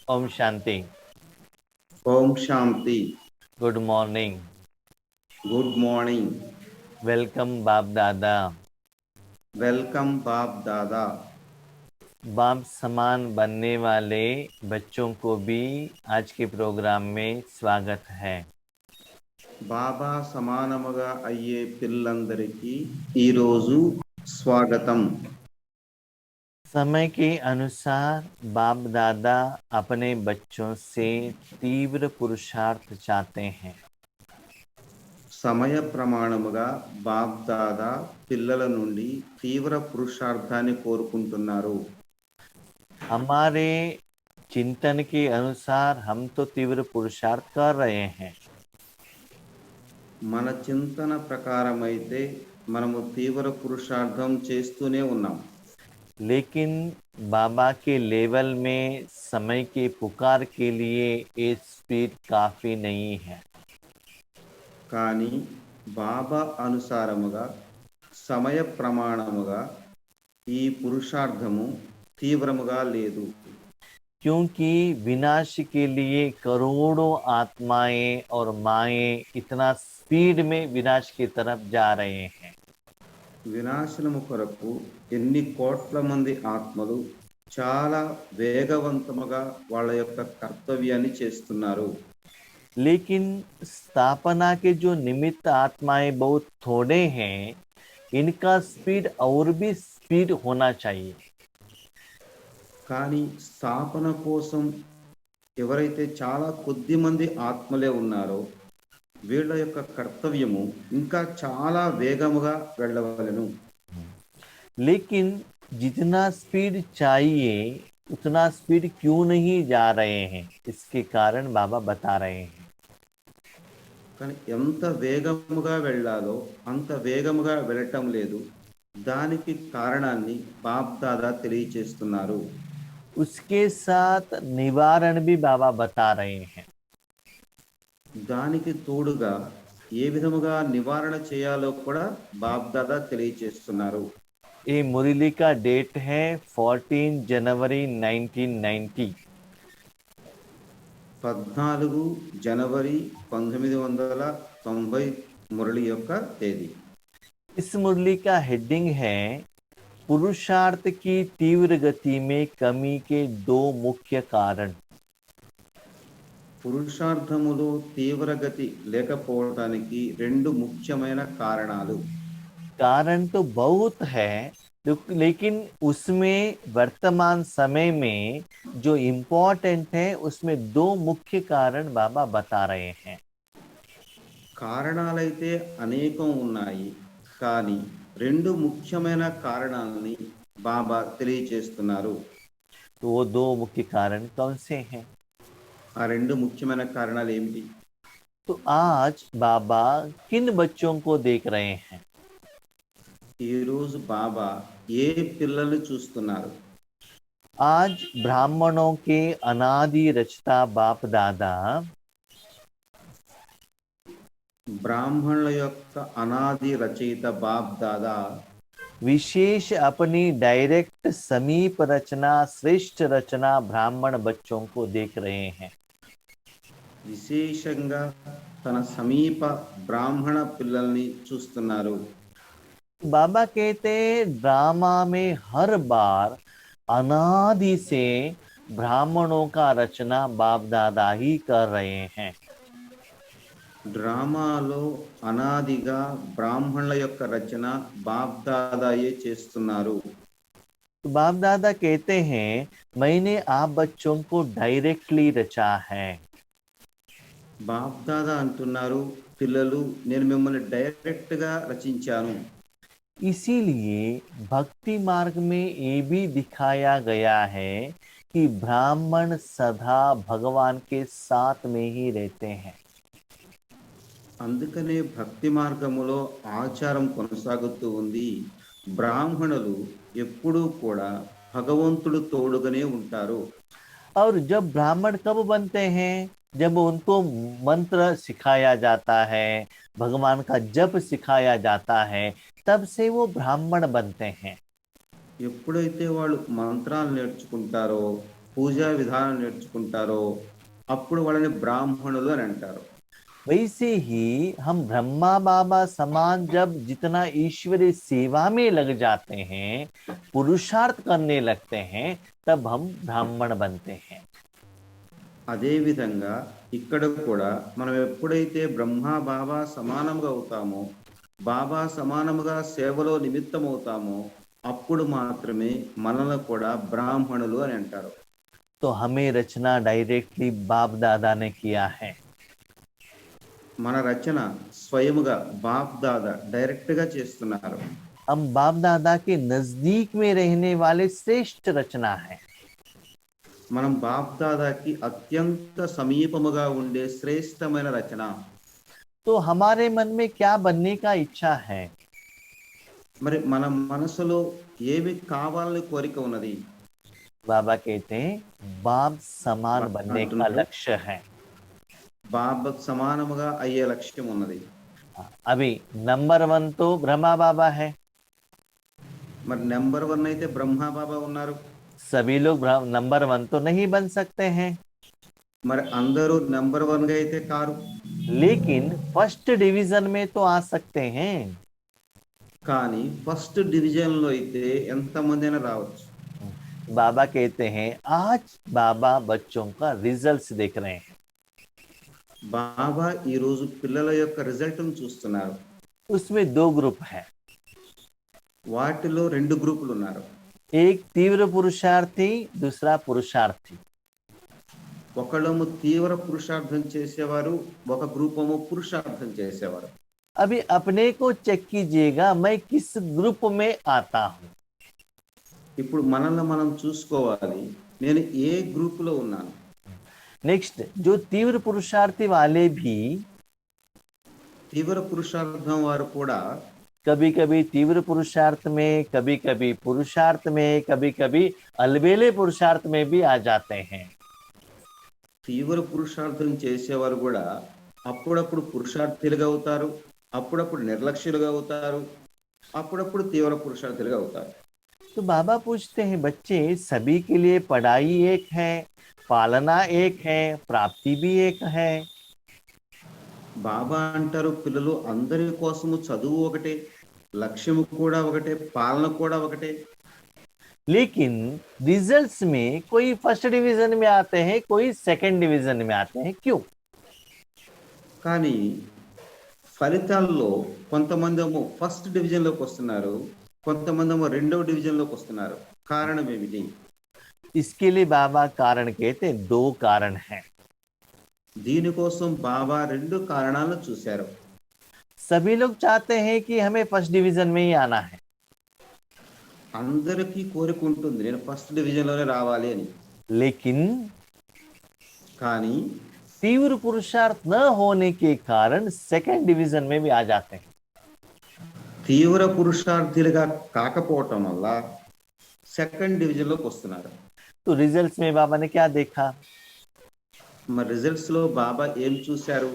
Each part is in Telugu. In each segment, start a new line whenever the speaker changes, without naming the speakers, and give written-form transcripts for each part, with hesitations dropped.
ओम शांति।
ओम शांति।
Good morning.
Good morning.
Welcome Bap Dada.
Welcome Bap दादा।
बाप समान बनने वाले बच्चों को भी आज के प्रोग्राम में स्वागत है।
బాబా సమానముగా అయ్యే పిల్లందరికీ ఈరోజు స్వాగతం।
समय के अनुसार बाप दादा अपने बच्चों से तीव्र पुरुषार्थ चाहते हैं।
సమయ ప్రమాణముగా బాప్ దాదా పిల్లల నుండి తీవ్ర పురుషార్థాన్ని కోరుకుంటున్నారు।
हमारे चिंतन के अनुसार हम तो तीव्र पुरुषार्थ कर रहे हैं,
మన చింతన ప్రకారమైతే మనము తీవ్ర పురుషార్థం చేస్తూనే ఉన్నాం।
लेकिन बाबा के लेवल में समय के पुकार के लिए ये स्पीड काफी नहीं है।
కానీ బాబా అనుసారముగా సమయ ప్రమాణముగా ఈ పురుషార్థము తీవ్రముగా లేదు।
क्योंकि विनाश के लिए करोड़ों आत्माएं और माएं इतना स्पीड में विनाश की तरफ जा रहे हैं।
వినాశనము కొరకు ఎన్ని కోట్ల మంది ఆత్మలు చాలా వేగవంతముగా వాళ్ళ యొక్క కర్తవ్యాన్ని చేస్తున్నారు।
लेकिन स्थापना के जो निमित्त आत्माएं बहुत थोड़े हैं, इनका स्पीड और भी स्पीड होना चाहिए।
కానీ స్థాపన కోసం ఎవరైతే చాలా కొద్ది మంది ఆత్మలే ఉన్నారో వీళ్ళ యొక్క కర్తవ్యము ఇంకా చాలా వేగముగా వెళ్ళవలెను।
लेकिन जितना स्पीड चाहिए उतना स्पीड क्यों नहीं जा रहे हैं, इसके कारण बाबा बता रहे हैं।
కానీ ఎంత వేగముగా వెళ్ళాలో అంత వేగముగా వెళ్ళటం లేదు। దానికి కారణాన్ని బాప్ దాదా తెలియచేస్తున్నారు।
उसके साथ निवारण भी बाबा बता रहे हैं।
దానికి తోడుగా ఏ విధముగా నివారణ చేయాలో కూడా బాప్ దాదా తెలియచేస్తున్నారు।
ये मुरली का डेट है 14 जनवरी 1990।
14 జనవరి 1990 మురళి యొక్క తేదీ।
इस मुरली का हेडिंग है पुरुषार्थ की तीव्र गति में कमी के दो मुख्य कारण।
పురుషార్థములో తీవ్రగతి లేకపోవడానికి రెండు ముఖ్యమైన కారణాలు।
कारण तो बहुत है, लेकिन उसमें वर्तमान समय में जो इम्पोर्टेंट है उसमें दो मुख्य कारण बाबा बता रहे हैं।
కారణాలైతే అనేకం ఉన్నాయి, కానీ రెండు ముఖ్యమైన కారణాలని బాబా తెలియచేస్తున్నారు।
तो वो दो मुख्य कारण कौन से हैं?
ఆ రెండు ముఖ్యమైన కారణాలు ఏమిటి?
तो आज बाबा किन बच्चों को देख रहे हैं?
ఈ రోజు బాబా ఏ పిల్లల్ని చూస్తున్నారు?
आज ब्राह्मणों के अनादि रचता बाप दादा
బ్రాహ్మణుల యొక్క అనాది రచయిత బాప్ దాదా
विशेष अपनी डायरेक्ट समीप रचना श्रेष्ठ रचना ब्राह्मण बच्चों को देख रहे हैं।
విశేషంగా తన సమీప బ్రాహ్మణ పిల్లల్ని చూస్తున్నారు।
बाबा कहते ड्रामा में हर बार अनादि से ब्राह्मणों का रचना बाप दादा ही कर रहे हैं।
డ్రామాలో అనాదిగా బ్రాహ్మణుల యొక్క రచన బాప్ దాదాయే చేస్తున్నారు।
तो बाप दादा कहते हैं मैंने आप बच्चों को डायरेक्टली रचा है।
బాప్ దాదా అంటున్నారు, పిల్లలు నేను మిమ్మల్ని డైరెక్ట్ గా రచించాను।
इसीलिए भक्ति मार्ग में ये भी दिखाया गया है कि ब्राह्मण सदा भगवान के साथ में ही रहते हैं।
అందుకనే భక్తి మార్గములో ఆచారం కొనసాగుతూ ఉంది, బ్రాహ్మణులు ఎప్పుడూ కూడా భగవంతుడు తోడుగానే ఉంటారు।
और जब ब्राह्मण कब बनते हैं? जब उनको मंत्र सिखाया जाता है, भगवान का जप सिखाया जाता है, तब से वो ब्राह्मण बनते हैं।
ఎప్పుడైతే వాళ్ళు మంత్రాలు నేర్చుకుంటారో, పూజా విధానం నేర్చుకుంటారో అప్పుడు వాళ్ళని బ్రాహ్మణులు అని అంటారు.
वैसे ही हम ब्रह्मा बाबा समान जब जितना ईश्वरीय सेवा में लग जाते हैं, पुरुषार्थ करने लगते हैं, तब हम ब्राह्मण बनते हैं.
అదే విధంగా ఇక్కడ కూడా మనం ఎప్పుడైతే బ్రహ్మ బాబా సమానంగా అవుతామో, బాబా సమానముగా సేవలో నిమిత్తం అవుతామో అప్పుడు మాత్రమే మనల్ని కూడా బ్రాహ్మణులు అని అంటారు.
तो हमें रचना डायरेक्टली बाप दादा ने किया है.
మన రచన స్వయముగా బాప్ దాదా డైరెక్ట్ గా చేస్తున్నారు.
हम बाप दादा के नजदीक में रहने वाले श्रेष्ठ रचना है.
మనం బాప్ దాదాకి అత్యంత సమీపముగా ఉండే శ్రేష్టమైన రచన.
तो हमारे मन में क्या बनने का इच्छा है?
మరి మన మనసులో ఏమి కావాలని కోరిక ఉన్నది?
बाबा कहते हैं बाप समान बनने का लक्ष्य है.
బాబా సమానముగా అయ్యే లక్ష్యం ఉన్నది.
अभी नंबर 1 तो ब्रह्मा बाबा है.
మరి నెంబర్ 1 అయితే బ్రహ్మ బాబా ఉన్నారు.
सभी लोग नंबर 1 तो नहीं बन सकते हैं.
మరి అందరూ నెంబర్ 1 గా అయితే కారు.
लेकिन फर्स्ट डिवीजन में तो आ सकते हैं.
కానీ ఫస్ట్ డివిజన్ లో అయితే ఎంతమంది అయినా రావచ్చు.
बाबा कहते हैं आज बाबा बच्चों का रिजल्ट्स देख रहे हैं.
బాబా ఈ రోజు పిల్లల యొక్క రిజల్ట్ ను చూస్తున్నారు.
उसमें 2 ग्रुप हैं.
వాటిలో 2 గ్రూపులు ఉన్నారు.
एक तीव्र पुरुषार्थी, दूसरा पुरुषार्थी.
ఒకళ్ళము తీవ్ర పురుషార్థం చేసేవారు, ఒక గ్రూపము పురుషార్థం చేసేవారు.
अभी अपने को चेक कीजिएगा मैं किस ग्रुप में आता हूं.
ఇప్పుడు మనల్ని మనం చూసుకోవాలి, నేను ఏ గ్రూప్ లో ఉన్నాను.
नेक्स्ट जो तीव्र पुरुषार्थी वाले भी
తీవ్ర పురుషార్థం వారు కూడా
कभी कभी तीव्र पुरुषार्थ में, कभी कभी पुरुषार्थ में, कभी कभी अलबेले पुरुषार्थ में भी आ जाते हैं.
తీవ్ర పురుషార్థం చేసేవారు కూడా అప్పుడప్పుడు పురుషార్థులుగా అవుతారు, అప్పుడప్పుడు నిర్లక్ష్యులుగా అవుతారు, అప్పుడప్పుడు తీవ్ర పురుషార్థులుగా అవుతారు.
तो बाबा पूछते हैं बच्चे सभी के लिए पढ़ाई एक है, पालना एक है, प्राप्ति भी एक है.
బాబా అంటారు పిల్లలు అందరి కోసము చదువు ఒకటే, లక్ష్యము కూడా ఒకటే, పాలన కూడా ఒకటే.
लेकिन रिजल्ट्स में कोई फर्स्ट डिवीजन में आते हैं, कोई सेकंड डिवीजन में आते हैं. क्यों?
కానీ ఫలితాల్లో కొంతమంది ఏమో ఫస్ట్ డివిజన్ లోకి వస్తున్నారు, కొంతమంది ఏమో రెండవ డివిజన్ లోకి వస్తున్నారు. కారణం ఏమిటి?
इसके लिए बाबा कारण कहते हैं 2 कारण हैं.
దీనికోసం బాబా 2 కారణాలను చూశారు.
सभी लोग चाहते हैं कि हमें फर्स्ट डिवीजन में ही आना है.
అందరికీ కోరిక ఉంటుంది నేను ఫస్ట్ డివిజన్ లోనే రావాలి అని.
लेकिन
కానీ
तीव्र पुरुषार्थ न होने के कारण सेकंड डिवीजन में भी आ जाते हैं.
తీవ్ర పురుషార్థులుగా కాకపోవటం వల్ల సెకండ్ డివిజన్ లోకి వస్తున్నారు.
तो रिजल्ट्स में बाबा ने क्या देखा?
మరి రిజల్ట్స్ లో బాబా ఏం చూశారు?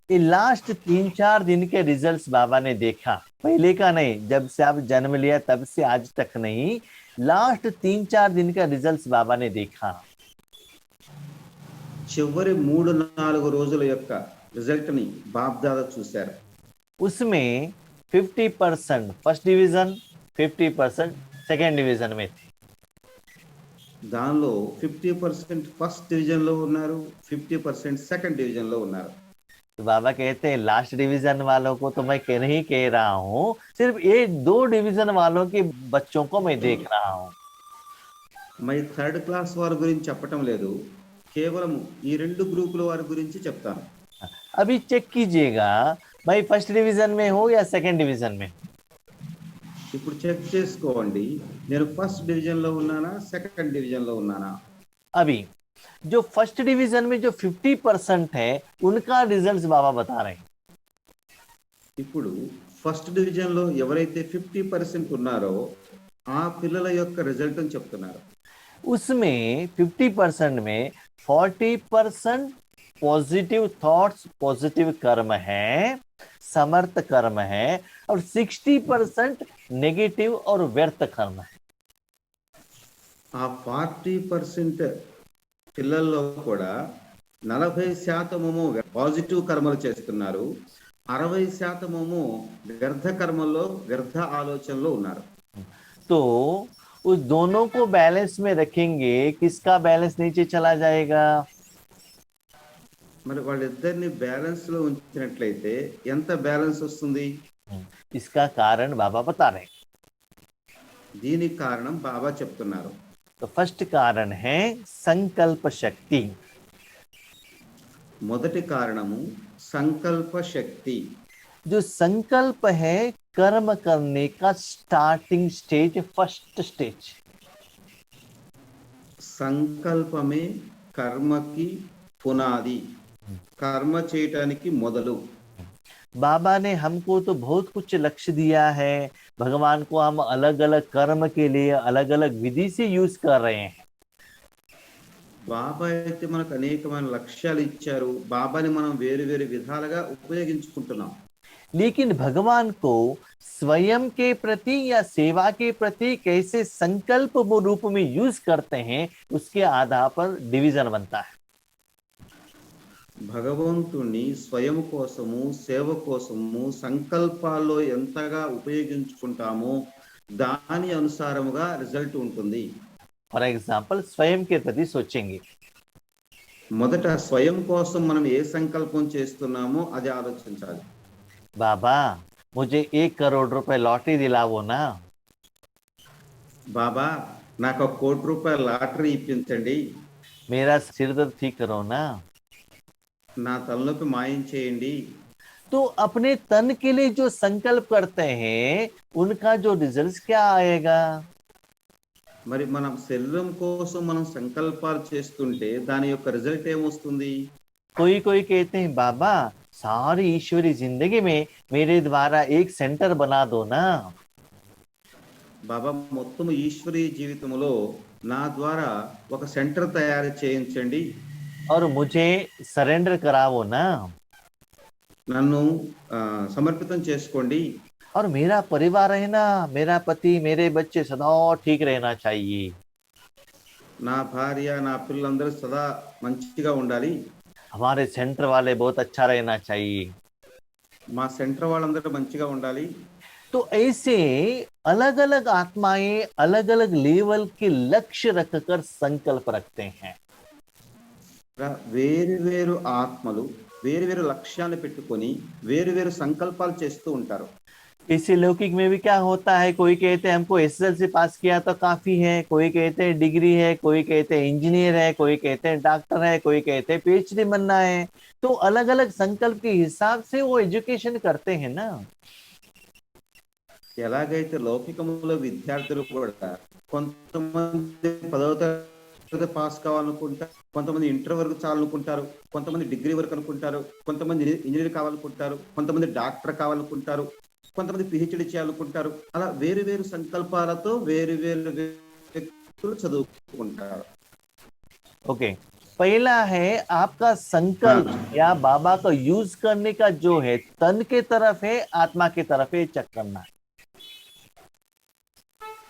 ये लास्ट 3-4 दिन के रिजल्ट्स बाबा ने देखा. पहले का नहीं, जब से आप जन्म लिया तब से आज तक नहीं, लास्ट 3-4 दिन का रिजल्ट्स बाबा ने देखा.
చివరి 3-4 రోజుల యొక్క రిజల్ట్ ని బాప్ దాదా చూశారు.
उसमें 50% फर्स्ट डिवीजन, 50% सेकेंड डिवीजन में थे.
దానిలో 50% ఫస్ట్ డివిజన్ లో ఉన్నారు, 50% సెకండ్ డివిజన్ లో ఉన్నారు.
तो बाबा कहते हैं लास्ट डिवीजन वालों को तो मैं नहीं कह रहा हूँ, सिर्फ ये 2 डिवीजन वालों के बच्चों को मैं देख रहा हूँ.
మరి థర్డ్ క్లాస్ వారి గురించి చెప్పటం లేదు, కేవలం ఈ 2 గ్రూపుల వారి గురించి చెప్తాను.
अभी चेक कीजिएगा मैं फर्स्ट डिवीजन में हूँ या सेकेंड डिवीजन में.
ఇప్పుడు చెక్ చేసుకోండి, నేను ఫస్ట్ డివిజన్ లో ఉన్నానా, సెకండ్ డివిజన్ లో ఉన్నానా?
अभी जो फर्स्ट डिवीजन में जो 50% है उनका रिजल्ट्स बाबा बता रहे हैं.
ఇప్పుడు ఫస్ట్ డివిజన్ లో ఎవరైతే 50% ఉన్నారో ఆ పిల్లల యొక్క రిజల్ట్ అని చెప్తున్నారు.
उसमें 50% में 40% पॉजिटिव थॉट्स, पॉजिटिव कर्म है, समर्थ कर्म है, और 60% नेगेटिव और व्यर्थ कर्म है.
ఆ 40% పిల్లల్లో కూడా 40% పాజిటివ్ కర్మలు చేస్తున్నారు, 60% వ్యర్థ కర్మల్లో వ్యర్థ ఆలోచనలో ఉన్నారు.
तो उस दोनों को बैलेंस में रखेंगे, किसका बैलेंस नीचे चला जाएगा?
మరి వాళ్ళిద్దరిని బ్యాలెన్స్ లో ఉంచినట్లయితే ఎంత బ్యాలెన్స్ వస్తుంది?
इसका कारण बाबा बता रहे हैं।
దీనికి కారణం బాబా చెప్తున్నారు.
तो फर्स्ट कारण है संकल्प शक्ति।
మొదటి కారణము సంకల్ప శక్తి.
जो संकल्प है कर्म करने का स्टार्टिंग स्टेज, फर्स्ट स्टेज।
సంకల్పమే కర్మకి పునాది, కర్మ చేయటానికి మొదలు.
बाबा ने हमको तो बहुत कुछ लक्ष्य दिया है, भगवान को हम अलग अलग कर्म के लिए अलग अलग विधि से यूज कर रहे हैं।
బాబా అయితే మనకు అనేకమైన లక్ష్యాలు ఇచ్చారు, బాబాని మనం వేరు వేరు విధాలుగా ఉపయోగించుకుంటున్నాం.
लेकिन भगवान को स्वयं के प्रति या सेवा के प्रति कैसे संकल्प रूप में यूज करते हैं, उसके आधार पर डिवीजन बनता है।
భగవంతుణ్ణి స్వయం కోసము సేవ కోసము సంకల్పాల్లో ఎంతగా ఉపయోగించుకుంటామో దాని అనుసారముగా రిజల్ట్ ఉంటుంది.
फॉर एग्जाम्पल स्वयं के प्रति सोचेंगे,
మొదట స్వయం కోసం మనం ఏ సంకల్పం చేస్తున్నామో అది ఆలోచించాలి.
बाबा मुझे 1 करोड़ रुपए लॉटरी दिलावो ना।
బాబా నాకు ₹1,00,00,000 లాటరీ ఇప్పించండి,
मेरा सिर दर्द ठीक करो ना।
నా తలనొప్పి మాయం చేయండి.
तो अपने तन के लिए जो संकल्प करते हैं उनका जो रिजल्ट क्या आएगा?
మరి మనం శరీరం కోసం మనం సంకల్పాలు చేస్తుంటే దాని యొక్క రిజల్ట్ ఏమొస్తుంది?
कोई कोई कहते हैं बाबा सारी ईश्वरी जिंदगी में मेरे द्वारा एक सेंटर बना दो ना।
బాబా మొత్తం ఈశ్వరీయ జీవితంలో నా ద్వారా ఒక సెంటర్ తయారు చేయించండి,
और मुझे सरेंडर करावो ना।
నన్ను సమర్పితం చేసుకోండి.
और मेरा परिवार है ना, मेरा पति मेरे बच्चे सदा ठीक रहना चाहिए।
నా భార్య నా పిల్లలందరూ సదా మంచిగా ఉండాలి,
हमारे सेंटर वाले बहुत अच्छा रहना चाहिए।
మా సెంటర్ వాళ్ళందరూ మంచిగా ఉండాలి.
तो ऐसे अलग अलग आत्माएं अलग अलग लेवल के लक्ष्य रखकर संकल्प रखते हैं।
వేరు వేరు ఆత్మలు వేరు వేరు లక్ష్యాన్ని పెట్టుకొని వేరు వేరు సంకల్పాలు చేస్తూ ఉంటారు.
इसी लौकिक में भी क्या होता है, कोई कहते हैं हमको एसएसएलसी पास किया तो काफी है, कोई कहते हैं डिग्री है, कोई कहते हैं इंजीनियर है, कोई कहते हैं डॉक्टर है, कोई कहते हैं पीएचडी बनना है। तो अलग अलग संकल्प के हिसाब से वो एजुकेशन करते हैं ना।
ఎలాగైతే లౌకికంలో విద్యార్థులు కూడా కొంతమంది 10వ తరగతి పాస్ కావాలనుకుంటారు, కొంతమంది ఇంటర్ వరకు చాలనుకుంటారు, కొంతమంది డిగ్రీ వరకు అనుకుంటారు, కొంతమంది ఇంజనీర్ కావాలనుకుంటారు, కొంతమంది డాక్టర్ కావాలనుకుంటారు, కొంతమంది పిహెచ్డి చేయాలనుకుంటారు. అలా వేరు వేరు సంకల్పాలతో వేరు వేరు వ్యక్తులు చదువుకుంటారు.
ओके, पहला है आपका संकल्प या बाबा का यूज करने का जो है तन के तरफ है, आत्मा के तरफ है, चेक करना है।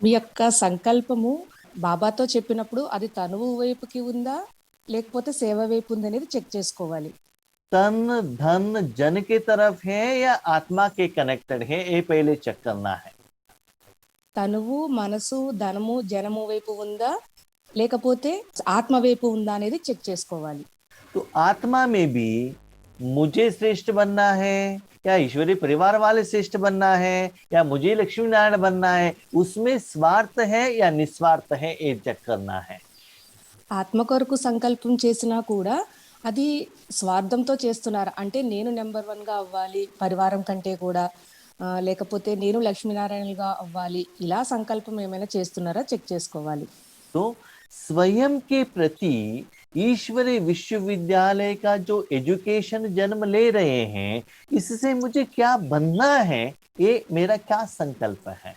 మీ యొక్క సంకల్పము బాబాతో చెప్పినప్పుడు అది తనువు వైపుకి ఉందా లేకపోతే సేవ వైపు ఉందా అనేది చెక్ చేసుకోవాలి.
तन धन जन के तरफ है या आत्मा के कनेक्टेड है, ये पहले चेक करना है।
తనువు మనసు ధనము జనము వైపు ఉందా లేకపోతే ఆత్మ వైపు ఉందా అనేది చెక్ చేసుకోవాలి.
तो आत्मा में भी मुझे श्रेष्ठ बनना है या ईश्वरी परिवार वाले श्रेष्ठ बनना है या मुझे लक्ष्मी नारायण बनना है, उसमें स्वार्थ है या निस्वार्थ है, ये चेक करना है।
ఆత్మ కొరకు సంకల్పం చేసినా కూడా అది స్వార్థంతో చేస్తున్నారు అంటే నేను నెంబర్ 1 గా అవ్వాలి పరివారం కంటే కూడా, లేకపోతే నేను లక్ష్మీనారాయణగా అవ్వాలి, ఇలా సంకల్పం ఏమైనా చేస్తున్నారా చెక్ చేసుకోవాలి.
तो स्वयं के प्रति ईश्वरीय विश्वविद्यालय का जो एजुकेशन जन्म ले रहे हैं, इससे मुझे क्या बनना है, ये मेरा क्या संकल्प है।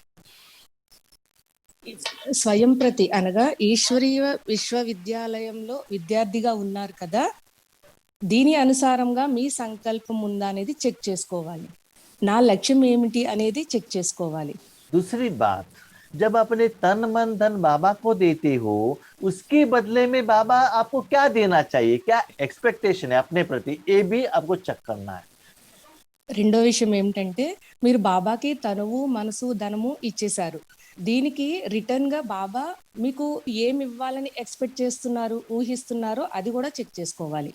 స్వయం ప్రతి అనగా ఈశ్వరీయ విశ్వవిద్యాలయంలో విద్యార్థిగా ఉన్నారు కదా, దీని అనుసారంగా మీ సంకల్పం ఉందా అనేది చెక్ చేసుకోవాలి. నా లక్ష్యం ఏమిటి అనేది చెక్ చేసుకోవాలి.
दूसरी बात, जब अपने तन मन धन बाबा को देते हो, उसके बदले में बाबा आपको क्या देना चाहिए, क्या एक्सपेक्टेशन है अपने प्रति, ये भी आपको चेक करना है।
రెండో విషయం ఏమిటంటే మీరు బాబాకి తనువు మనసు ధనము ఇచ్చేశారు. దీనికి రిటర్న్ గా బాబా మీకు ఏమి ఇవ్వాలని ఎక్స్పెక్ట్ చేస్తున్నారు, ఊహిస్తున్నారో అది కూడా చెక్ చేసుకోవాలి.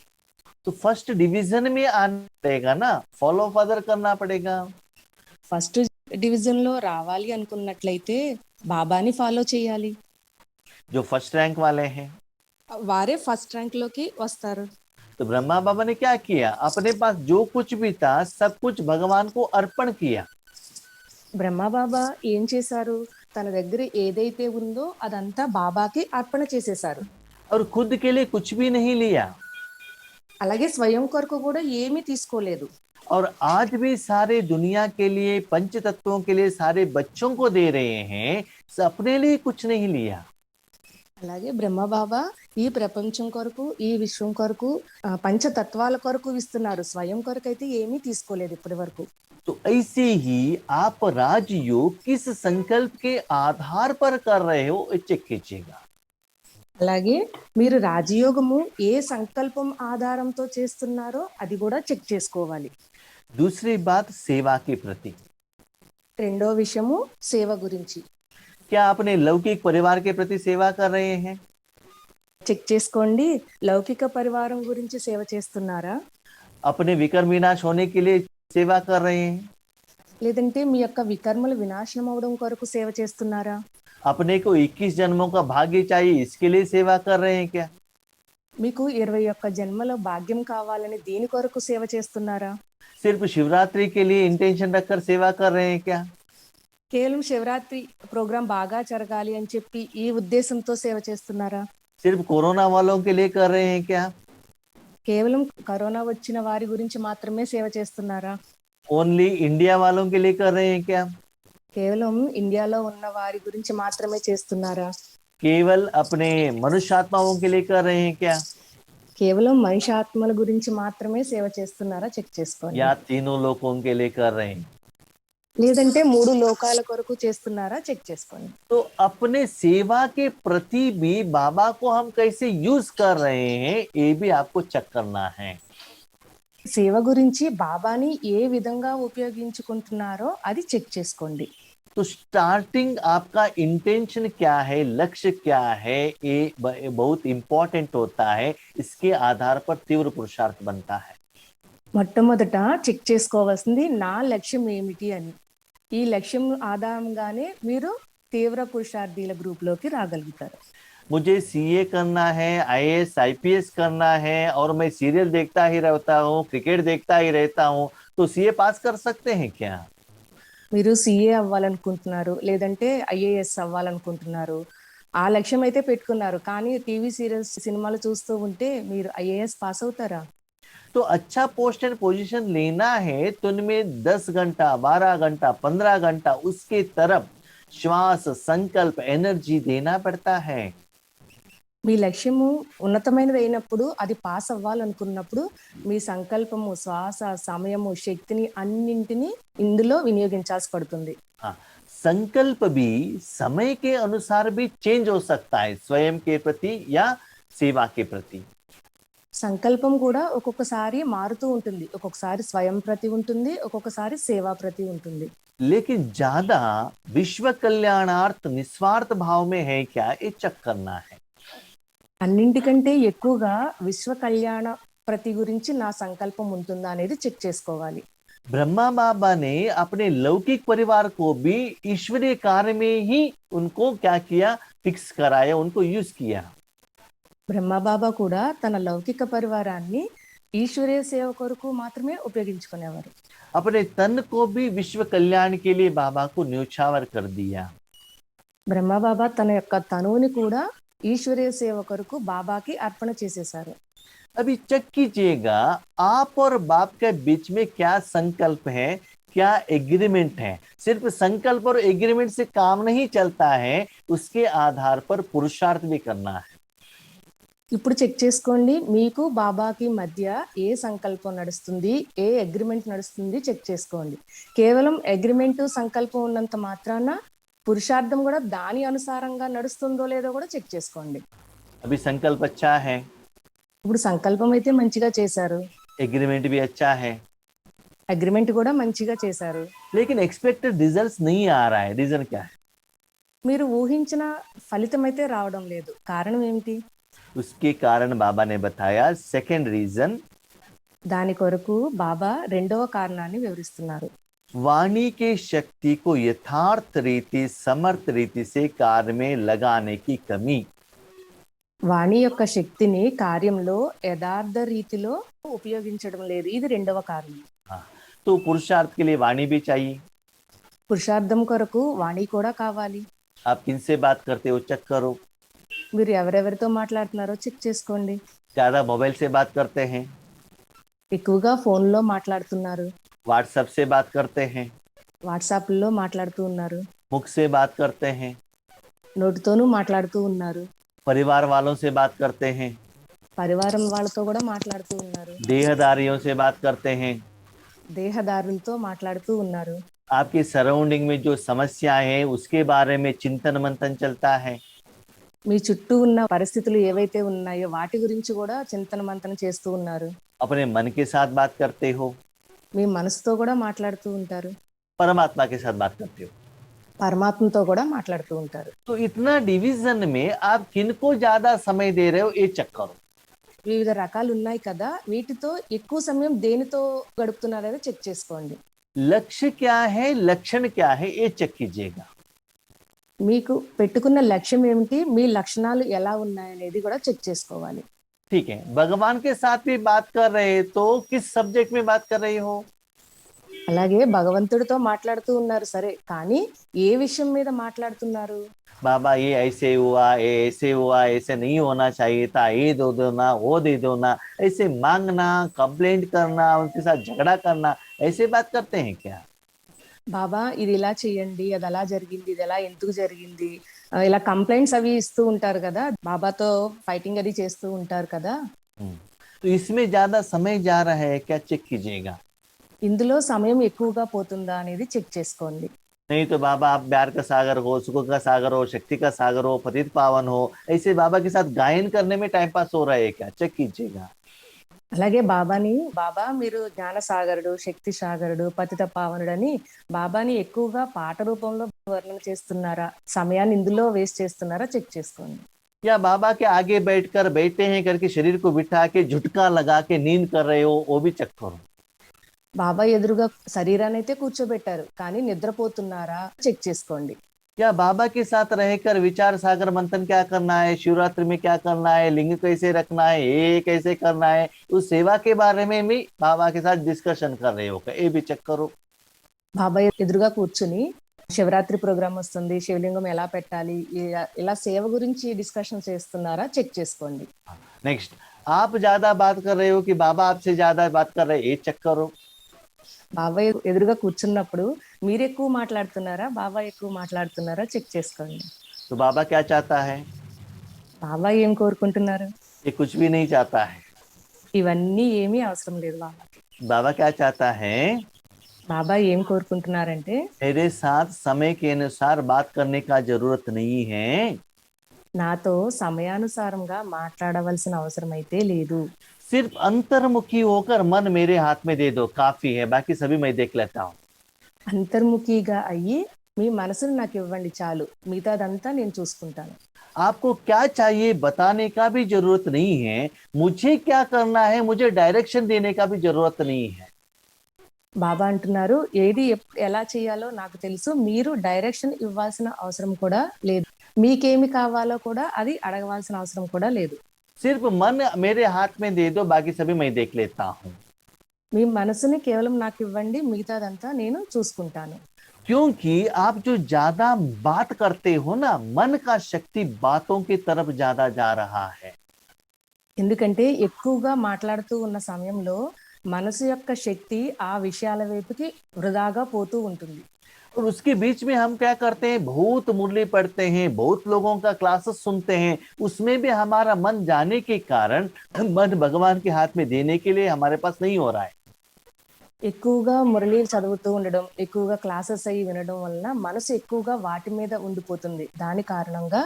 तो फर्स्ट डिवीजन में आना पड़ेगा ना, फॉलो फर्दर करना पड़ेगा।
ఫస్ట్ డివిజన్ లో రావాలి అనుకున్నట్లయితే బాబాని ఫాలో చేయాలి.
जो फर्स्ट रैंक वाले हैं,
వారే ఫస్ట్ ర్యాంక్ లోకి వస్తారు.
तो ब्रह्मा बाबा ने क्या किया, अपने पास जो कुछ भी था सब कुछ भगवान को अर्पण किया।
బ్రహ్మ బాబా ఏం చేశారు, తన దగ్గర ఏదైతే ఉందో అదంతా బాబాకి అర్పణ చేసేశారు.
और खुद के लिए कुछ भी नहीं लिया।
అలాగే స్వయం కొరకు కూడా ఏమీ తీసుకోలేదు.
और आज भी सारे दुनिया के लिए, पंच तत्वों के लिए, सारे बच्चों को दे रहे हैं, अपने लिए कुछ नहीं लिया।
అలాగే బ్రహ్మ బాబా ఈ ప్రపంచం కొరకు, ఈ విశ్వం కొరకు, పంచతత్వాల కొరకు ఇస్తున్నారు. స్వయం కొరకు అయితే ఏమీ తీసుకోలేదు ఇప్పటి వరకు.
तो ऐसे ही आप राजयोग किस संकल्प के आधार पर कर रहे हो, ये चेक कीजिएगा।
అలాగే మీరు రాజయోగము ఏ సంకల్పం ఆధారంతో చేస్తున్నారో అది కూడా చెక్ చేసుకోవాలి.
दूसरी बात, सेवा के प्रति,
రెండో విషయము సేవ గురించి.
क्या अपने लौकिक परिवार के प्रति सेवा कर रहे हैं?
చెక్ చేసుకోండి, లౌకిక పరివారం గురించి సేవ చేస్తున్నారా,
अपने विकर्म विनाश होने के लिए सेवा कर रहे हैं?
లేదంటే మీ యొక్క వికర్మలు వినాశనం అవడం కొరకు సేవ చేస్తున్నారా,
अपने को 21 जन्मों का भाग्य चाहिए, इसके लिए सेवा कर रहे हैं क्या?
మీకు 21 జన్మల భాగ్యం కావాలని దీని కొరకు సేవ చేస్తున్నారా,
सिर्फ शिवरात्रि के लिए इंटेंशन रखकर सेवा कर रहे हैं क्या?
కేవలం శివరాత్రి ప్రోగ్రాం బాగా జరగాలి అని చెప్పి ఈ ఉద్దేశంతో సేవ చేస్తున్నారా,
सिर्फ कोरोना वालों के लिए कर रहे हैं क्या?
కేవలం కరోనా వచ్చిన వారి గురించి మాత్రమే సేవ చేస్తున్నారా,
ओनली इंडिया वालों के लिए कर रहे हैं क्या?
కేవలం ఇండియాలో ఉన్న వారి గురించి మాత్రమే చేస్తున్నారా,
केवल अपने मनुष्यात्माओं के लिए कर रहे हैं क्या?
కేవలం మనిషి ఆత్మల గురించి మాత్రమే సేవ చేస్తున్నారా, చెక్ చేసుకోండి.
या तीनों लोगों के लिए कर रहे हैं?
లేదంటే 3 లోకాల కొరకు చేస్తున్నారా, చెక్ చేసుకోండి.
तो अपने सेवा के प्रति भी बाबा को हम कैसे यूज कर रहे हैं, ये भी आपको चेक करना है।
సేవ గురించి బాబాని ఏ విధంగా ఉపయోగించుకుంటున్నారో అది చెక్ చేసుకోండి.
तो स्टार्टिंग आपका इंटेंशन क्या है, लक्ष्य क्या है, ये बहुत इंपॉर्टेंट होता है। इसके आधार पर तीव्र पुरुषार्थ बनता है।
మొట్టమొదట చెక్ చేసుకోవాల్సింది నా లక్ష్యం ఏమిటి అని. ఈ లక్ష్యం ఆధారంగానే మీరు తీవ్ర పురుషార్థీల గ్రూప్ లోకి రాగలుగుతారు.
मुझे सीए करना है, आईएएस आईपीएस करना है, और मैं सीरियल देखता ही रहता हूँ, क्रिकेट देखता ही रहता हूँ, तो सीए पास कर सकते हैं क्या?
మీరు సిఏ అవ్వాలనుకుంటున్నారు, లేదంటే ఐఏఎస్ అవ్వాలనుకుంటున్నారు, ఆ లక్ష్యం అయితే పెట్టుకున్నారు, కానీ టీవీ సీరియల్స్ సినిమాలు చూస్తూ ఉంటే మీరు ఐఏఎస్ పాస్ అవుతారా?
तो अच्छा पोस्ट एंड पोजीशन लेना है तो उनमें 10 घंटा 12 घंटा 15 घंटा उसके तरफ श्वास, संकल्प, एनर्जी देना पड़ता है।
మీ లక్ష్యము ఉన్నతమైనది అయినప్పుడు, అది పాస్ అవ్వాలనుకున్నప్పుడు మీ సంకల్పము, శ్వాస, సమయము, శక్తిని అన్నింటినీ ఇందులో వినియోగించాల్సి పడుతుంది.
हाँ, संकल्प भी समय के अनुसार भी चेंज हो सकता है, स्वयं के प्रति या सेवा के प्रति।
సంకల్పం కూడా ఒక్కొక్కసారి మారుతూ ఉంటుంది, ఒక్కొక్కసారి స్వయం ప్రతి ఉంటుంది, ఒక్కొక్కసారి సేవా ప్రతి ఉంటుంది.
लेकिन ज्यादा विश्व कल्याणार्थ निस्वार्थ भाव में है क्या, ये चेक करना है।
అన్నింటికంటే ఎక్కువగా విశ్వ కళ్యాణ ప్రతి గురించి నా సంకల్పం ఉంటుందా అనేది చెక్ చేసుకోవాలి.
ब्रह्मा बाबा ने अपने लौकिक परिवार को भी ईश्वरीय कार्य में ही उनको क्या किया, फिक्स कराया, उनको यूज किया।
బ్రహ్మబాబా కూడా తన లౌకిక పరివారాన్ని ఈశ్వరీయ సేవ కొరకు మాత్రమే ఉపయోగించుకునేవారు.
अपने तन को भी विश्व कल्याण के लिए बाबा को न्योछावर कर दिया।
బ్రహ్మబాబా తన యొక్క తనువుని కూడా ఈశ్వరీయ సేవ కొరకు బాబాకి అర్పణ చేసేశారు.
अभी चेक कीजिएगा, आप और बाप के बीच में क्या संकल्प है, क्या एग्रीमेंट है। सिर्फ संकल्प और एग्रीमेंट से काम नहीं चलता है, उसके आधार पर पुरुषार्थ भी करना है।
ఇప్పుడు చెక్ చేసుకోండి, మీకు బాబాకి మధ్య ఏ సంకల్పం నడుస్తుంది, ఏ అగ్రిమెంట్ నడుస్తుంది చెక్ చేసుకోండి. కేవలం అగ్రిమెంట్, సంకల్పం ఉన్నంత మాత్రాన పురుషార్థం కూడా దాని అనుసారంగా నడుస్తుందో లేదో కూడా చెక్ చేసుకోండి.
अभी संकल्प अच्छा है,
ఇప్పుడు సంకల్పం అయితే మంచిగా చేశారు,
एग्रीमेंट भी अच्छा है,
అగ్రిమెంట్ కూడా మంచిగా చేశారు,
लेकिन एक्सपेक्टेड रिजल्ट्स नहीं आ रहा है। रीजन क्या है?
మీరు ఊహించిన ఫలితం అయితే రావడం లేదు. కారణం ఏమిటి?
उसके कारण बाबा ने बताया सेकंड रीजन,
దాని కొరకు బాబా రెండవ కారణాన్ని వివరిస్తున్నారు.
वाणी के शक्ति को यथार्थ रीति समर्थ रीति से कार्य में लगाने की कमी।
వాణి యొక్క శక్తిని కార్యంలో యథార్థ రీతిలో ఉపయోగించడం లేదు, ఇది రెండవ కారణం.
हाँ, तो पुरुषार्थ के लिए वाणी भी चाहिए।
పురుషార్థం కొరకు వాణి కూడా కావాలి.
आप किनसे बात करते हो चेक करो।
మీరు ఎవరెవరితో మాట్లాడుతున్నారో చెక్ చేసుకోండి.
ज्यादा मोबाइल से बात करते हैं,
ఎక్కువగా ఫోన్లో మాట్లాడుతున్నారు,
व्हाट्सएप से बात करते हैं,
వాట్సాప్లో మాట్లాడుతూ ఉన్నారు,
मुख से बात करते हैं,
నోటితోనూ మాట్లాడుతూ ఉన్నారు,
परिवार वालों से बात करते हैं,
పరివారం వాళ్ళతో కూడా మాట్లాడుతూ ఉన్నారు,
देहदारियों से बात करते हैं।
దేహదారులతో మాట్లాడుతూ ఉన్నారు.
आपकी सराउंडिंग में जो समस्याएं हैं उसके बारे में चिंतन मंथन चलता है।
మీ చుట్టూ ఉన్న పరిస్థితులు ఏవైతే ఉన్నాయో వాటి గురించి కూడా చింతన మంతన చేస్తూ ఉన్నారు.
अपने मन के साथ बात करते हो,
మీ మనసుతో కూడా మాట్లాడుతూ ఉంటారు,
परमात्मा के साथ बात करते हो।
పరమాత్మతో కూడా మాట్లాడుతూ ఉంటారు.
तो इतना डिवीजन में आप किनको ज्यादा समय दे रहे हो ये चेक करो।
వివిధ రకాలు ఉన్నాయి కదా, వీటితో ఎక్కువ సమయం దేనితో గడుపుతున్నారో చెక్ చేసుకోండి.
लक्ष्य क्या है, लक्षण क्या है, ये चेक कीजिएगा।
మీకు పెట్టుకున్న లక్ష్యం ఏమిటి, మీ లక్షణాలు ఎలా ఉన్నాయనేది కూడా చెక్ చేసుకోవాలి.
ठीक है, भगवान के साथ भी बात कर रहे तो किस सब्जेक्ट में बात कर रही हो?
అలాగే భగవంతుడితో మాట్లాడుతూ ఉన్నారు సరే, కానీ ఏ విషయం మీద మాట్లాడుతున్నారు?
बाबा ये ऐसे हुआ, ये ऐसे हुआ, ऐसे नहीं होना चाहिए था, ये दो देना, वो दे देना, ऐसे मांगना, कंप्लेंट करना, उनके साथ झगड़ा करना, ऐसे बात करते हैं क्या?
బాబా ఇది ఇలా చేయండి, అది అలా జరిగింది, ఇది ఎలా ఎందుకు జరిగింది, ఇలా కంప్లైంట్స్ అవి ఇస్తూ ఉంటారు కదా, బాబాతో ఫైటింగ్ అది చేస్తూ ఉంటారు కదా.
तो इसमें ज्यादा समय जा रहा है क्या, चेक कीजिएगा।
ఇందులో సమయం ఎక్కువగా పోతుందా అనేది చెక్ చేసుకోండి.
नहीं तो बाबा आप प्यार का सागर हो, सुख का सागर हो, शक्ति का सागर हो, पतित पावन हो, ऐसे बाबा के साथ गायन करने में टाइम पास हो रहा है क्या, चेक कीजिएगा।
అలాగే బాబా మీరు జ్ఞాన సాగరుడు, శక్తి సాగరుడు, పతిత పావనుడు అని బాబాని ఎక్కువగా పాట రూపంలో వర్ణన చేస్తున్నారా, సమయాన్ని ఇందులో వేస్ట్ చేస్తున్నారా చెక్ చేసుకోండి.
या बाबा के आगे बैठकर बैठे हैं करके शरीर को बिठा के झुटका लगा के नींद कर रहे हो, वो भी चेक करो।
బాబా ఎదురుగా శరీరాన్ని అయితే కూర్చోబెట్టారు, కానీ నిద్రపోతున్నారా చెక్ చేసుకోండి.
या बाबा के साथ रहकर विचार सागर मंथन क्या करना है, शिवरात्रि में क्या करना है, लिंग कैसे रखना है, ये कैसे करना है, उस सेवा के बारे में भी बाबा के साथ डिस्कशन कर रहे हो क्या, ये भी चेक करो।
బాబా ఎదురుగా కూర్చుని శివరాత్రి ప్రోగ్రామ్ వస్తుంది, శివలింగం ఎలా పెట్టాలి, ఇలా సేవ గురించి డిస్కషన్ చేస్తున్నారా చెక్ చేసుకోండి.
नेक्स्ट, आप ज्यादा बात कर रहे हो कि बाबा आपसे ज्यादा बात कर रहे हैं, ये चेक करो।
బాబా ఎదురుగా కూర్చున్నప్పుడు మీరు ఎక్కువ మాట్లాడుతున్నారా, బాబా ఎక్కువ మాట్లాడుతున్నారా చెక్ చేసుకోండి.
तो बाबा क्या चाहता है?
బాబా ఏం కోరుకుంటున్నారు?
ये कुछ भी नहीं चाहता है।
ఇవన్నీ ఏమీ అవసరం లేదు బాబాకి.
बाबा क्या चाहता है?
బాబా ఏం కోరుకుంటున్నారంటే,
मेरे साथ समय के अनुसार बात करने का जरूरत नहीं है,
నాతో సమయానుసారంగా మాట్లాడవలసిన అవసరం అయితే లేదు,
सिर्फ अंतर्मुखी होकर मन मेरे हाथ में दे दो, काफी है, बाकी सभी मैं देख लेता हूँ।
అంతర్ముఖిగా అయ్యి మీ మనసును నాకు ఇవ్వండి చాలు, మిగతాదంతా నేను చూసుకుంటాను.
आपको क्या चाहिए बताने का भी जरूरत नहीं है, मुझे क्या करना है मुझे डायरेक्शन देने का भी जरूरत नहीं है।
బాబా అంటున్నారు, ఏది ఎలా చేయాలో నాకు తెలుసు, మీరు డైరెక్షన్ ఇవ్వాల్సిన అవసరం కూడా లేదు, మీకేమి కావాలో కూడా అది అడగవలసిన అవసరం కూడా లేదు.
सिर्फ मन मेरे हाथ में दे दो, बाकी सभी मैं देख लेता हूँ।
మీ మనసుని కేవలం నాకు ఇవ్వండి, మిగతాదంతా నేను చూసుకుంటాను.
क्योंकि आप जो ज्यादा बात करते हो ना, मन का शक्ति बातों की तरफ ज्यादा जा रहा है।
ఎందుకంటే ఎక్కువగా మాట్లాడుతూ ఉన్న సమయంలో మనసు యొక్క శక్తి ఆ విషయాల వైపుకి వృధాగా పోతూ ఉంటుంది.
और उसके बीच में हम क्या करते हैं, बहुत मुरली पढ़ते हैं, बहुत लोगों का क्लासेस सुनते हैं, उसमें भी हमारा मन जाने के कारण मन भगवान के हाथ में देने के लिए हमारे पास नहीं हो रहा है।
ఎక్కువగా మురళి చదువుతూ ఉండడం, ఎక్కువగా క్లాసెస్ అయ్యి వినడం వలన మనసు ఎక్కువగా వాటి మీద ఉండిపోతుంది. దాని కారణంగా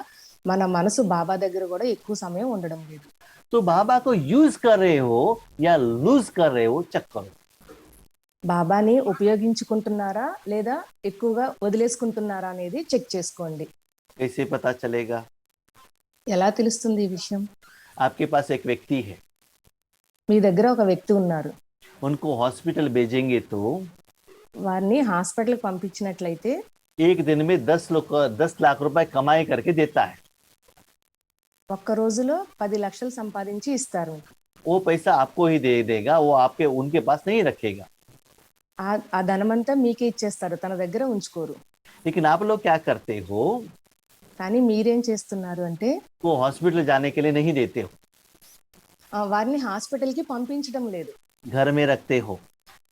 మన మనసు బాబా దగ్గర కూడా ఎక్కువ సమయం ఉండడం లేదు.
तो बाबा को यूज कर रहे हो या लूज कर रहे हो, चेक करो।
బాబాని ఉపయోగించుకుంటున్నారా లేదా ఎక్కువగా వదిలేసుకుంటున్నారా అనేది చెక్ చేసుకోండి.
कैसे पता चलेगा?
ఎలా తెలుస్తుంది ఈ విషయం?
आपके पास एक व्यक्ति है,
మీ దగ్గర ఒక వ్యక్తి ఉన్నారు.
उनको हॉस्पिटल भेजेंगे तो
వారిని హాస్పిటల్కి పంపించినట్లయితే
एक दिन में 10 लाख रुपए कमाई करके देता है।
ఒక్క రోజులో 10 లక్షలు సంపాదించి ఇస్తారు.
वो पैसा आपको ही दे देगा, वो आपके उनके पास नहीं रखेगा।
ఆ ధనమంతా మీకే ఇచ్చేస్తారు, తన దగ్గర ఉంచుకోరు.
लेकिन आप लोग क्या करते हो,
కానీ మీరేం చేస్తున్నారు అంటే
वो हॉस्पिटल जाने के लिए नहीं देते हो,
వారిని హాస్పిటల్కి పంపించడం లేదు,
घर में रखते हो।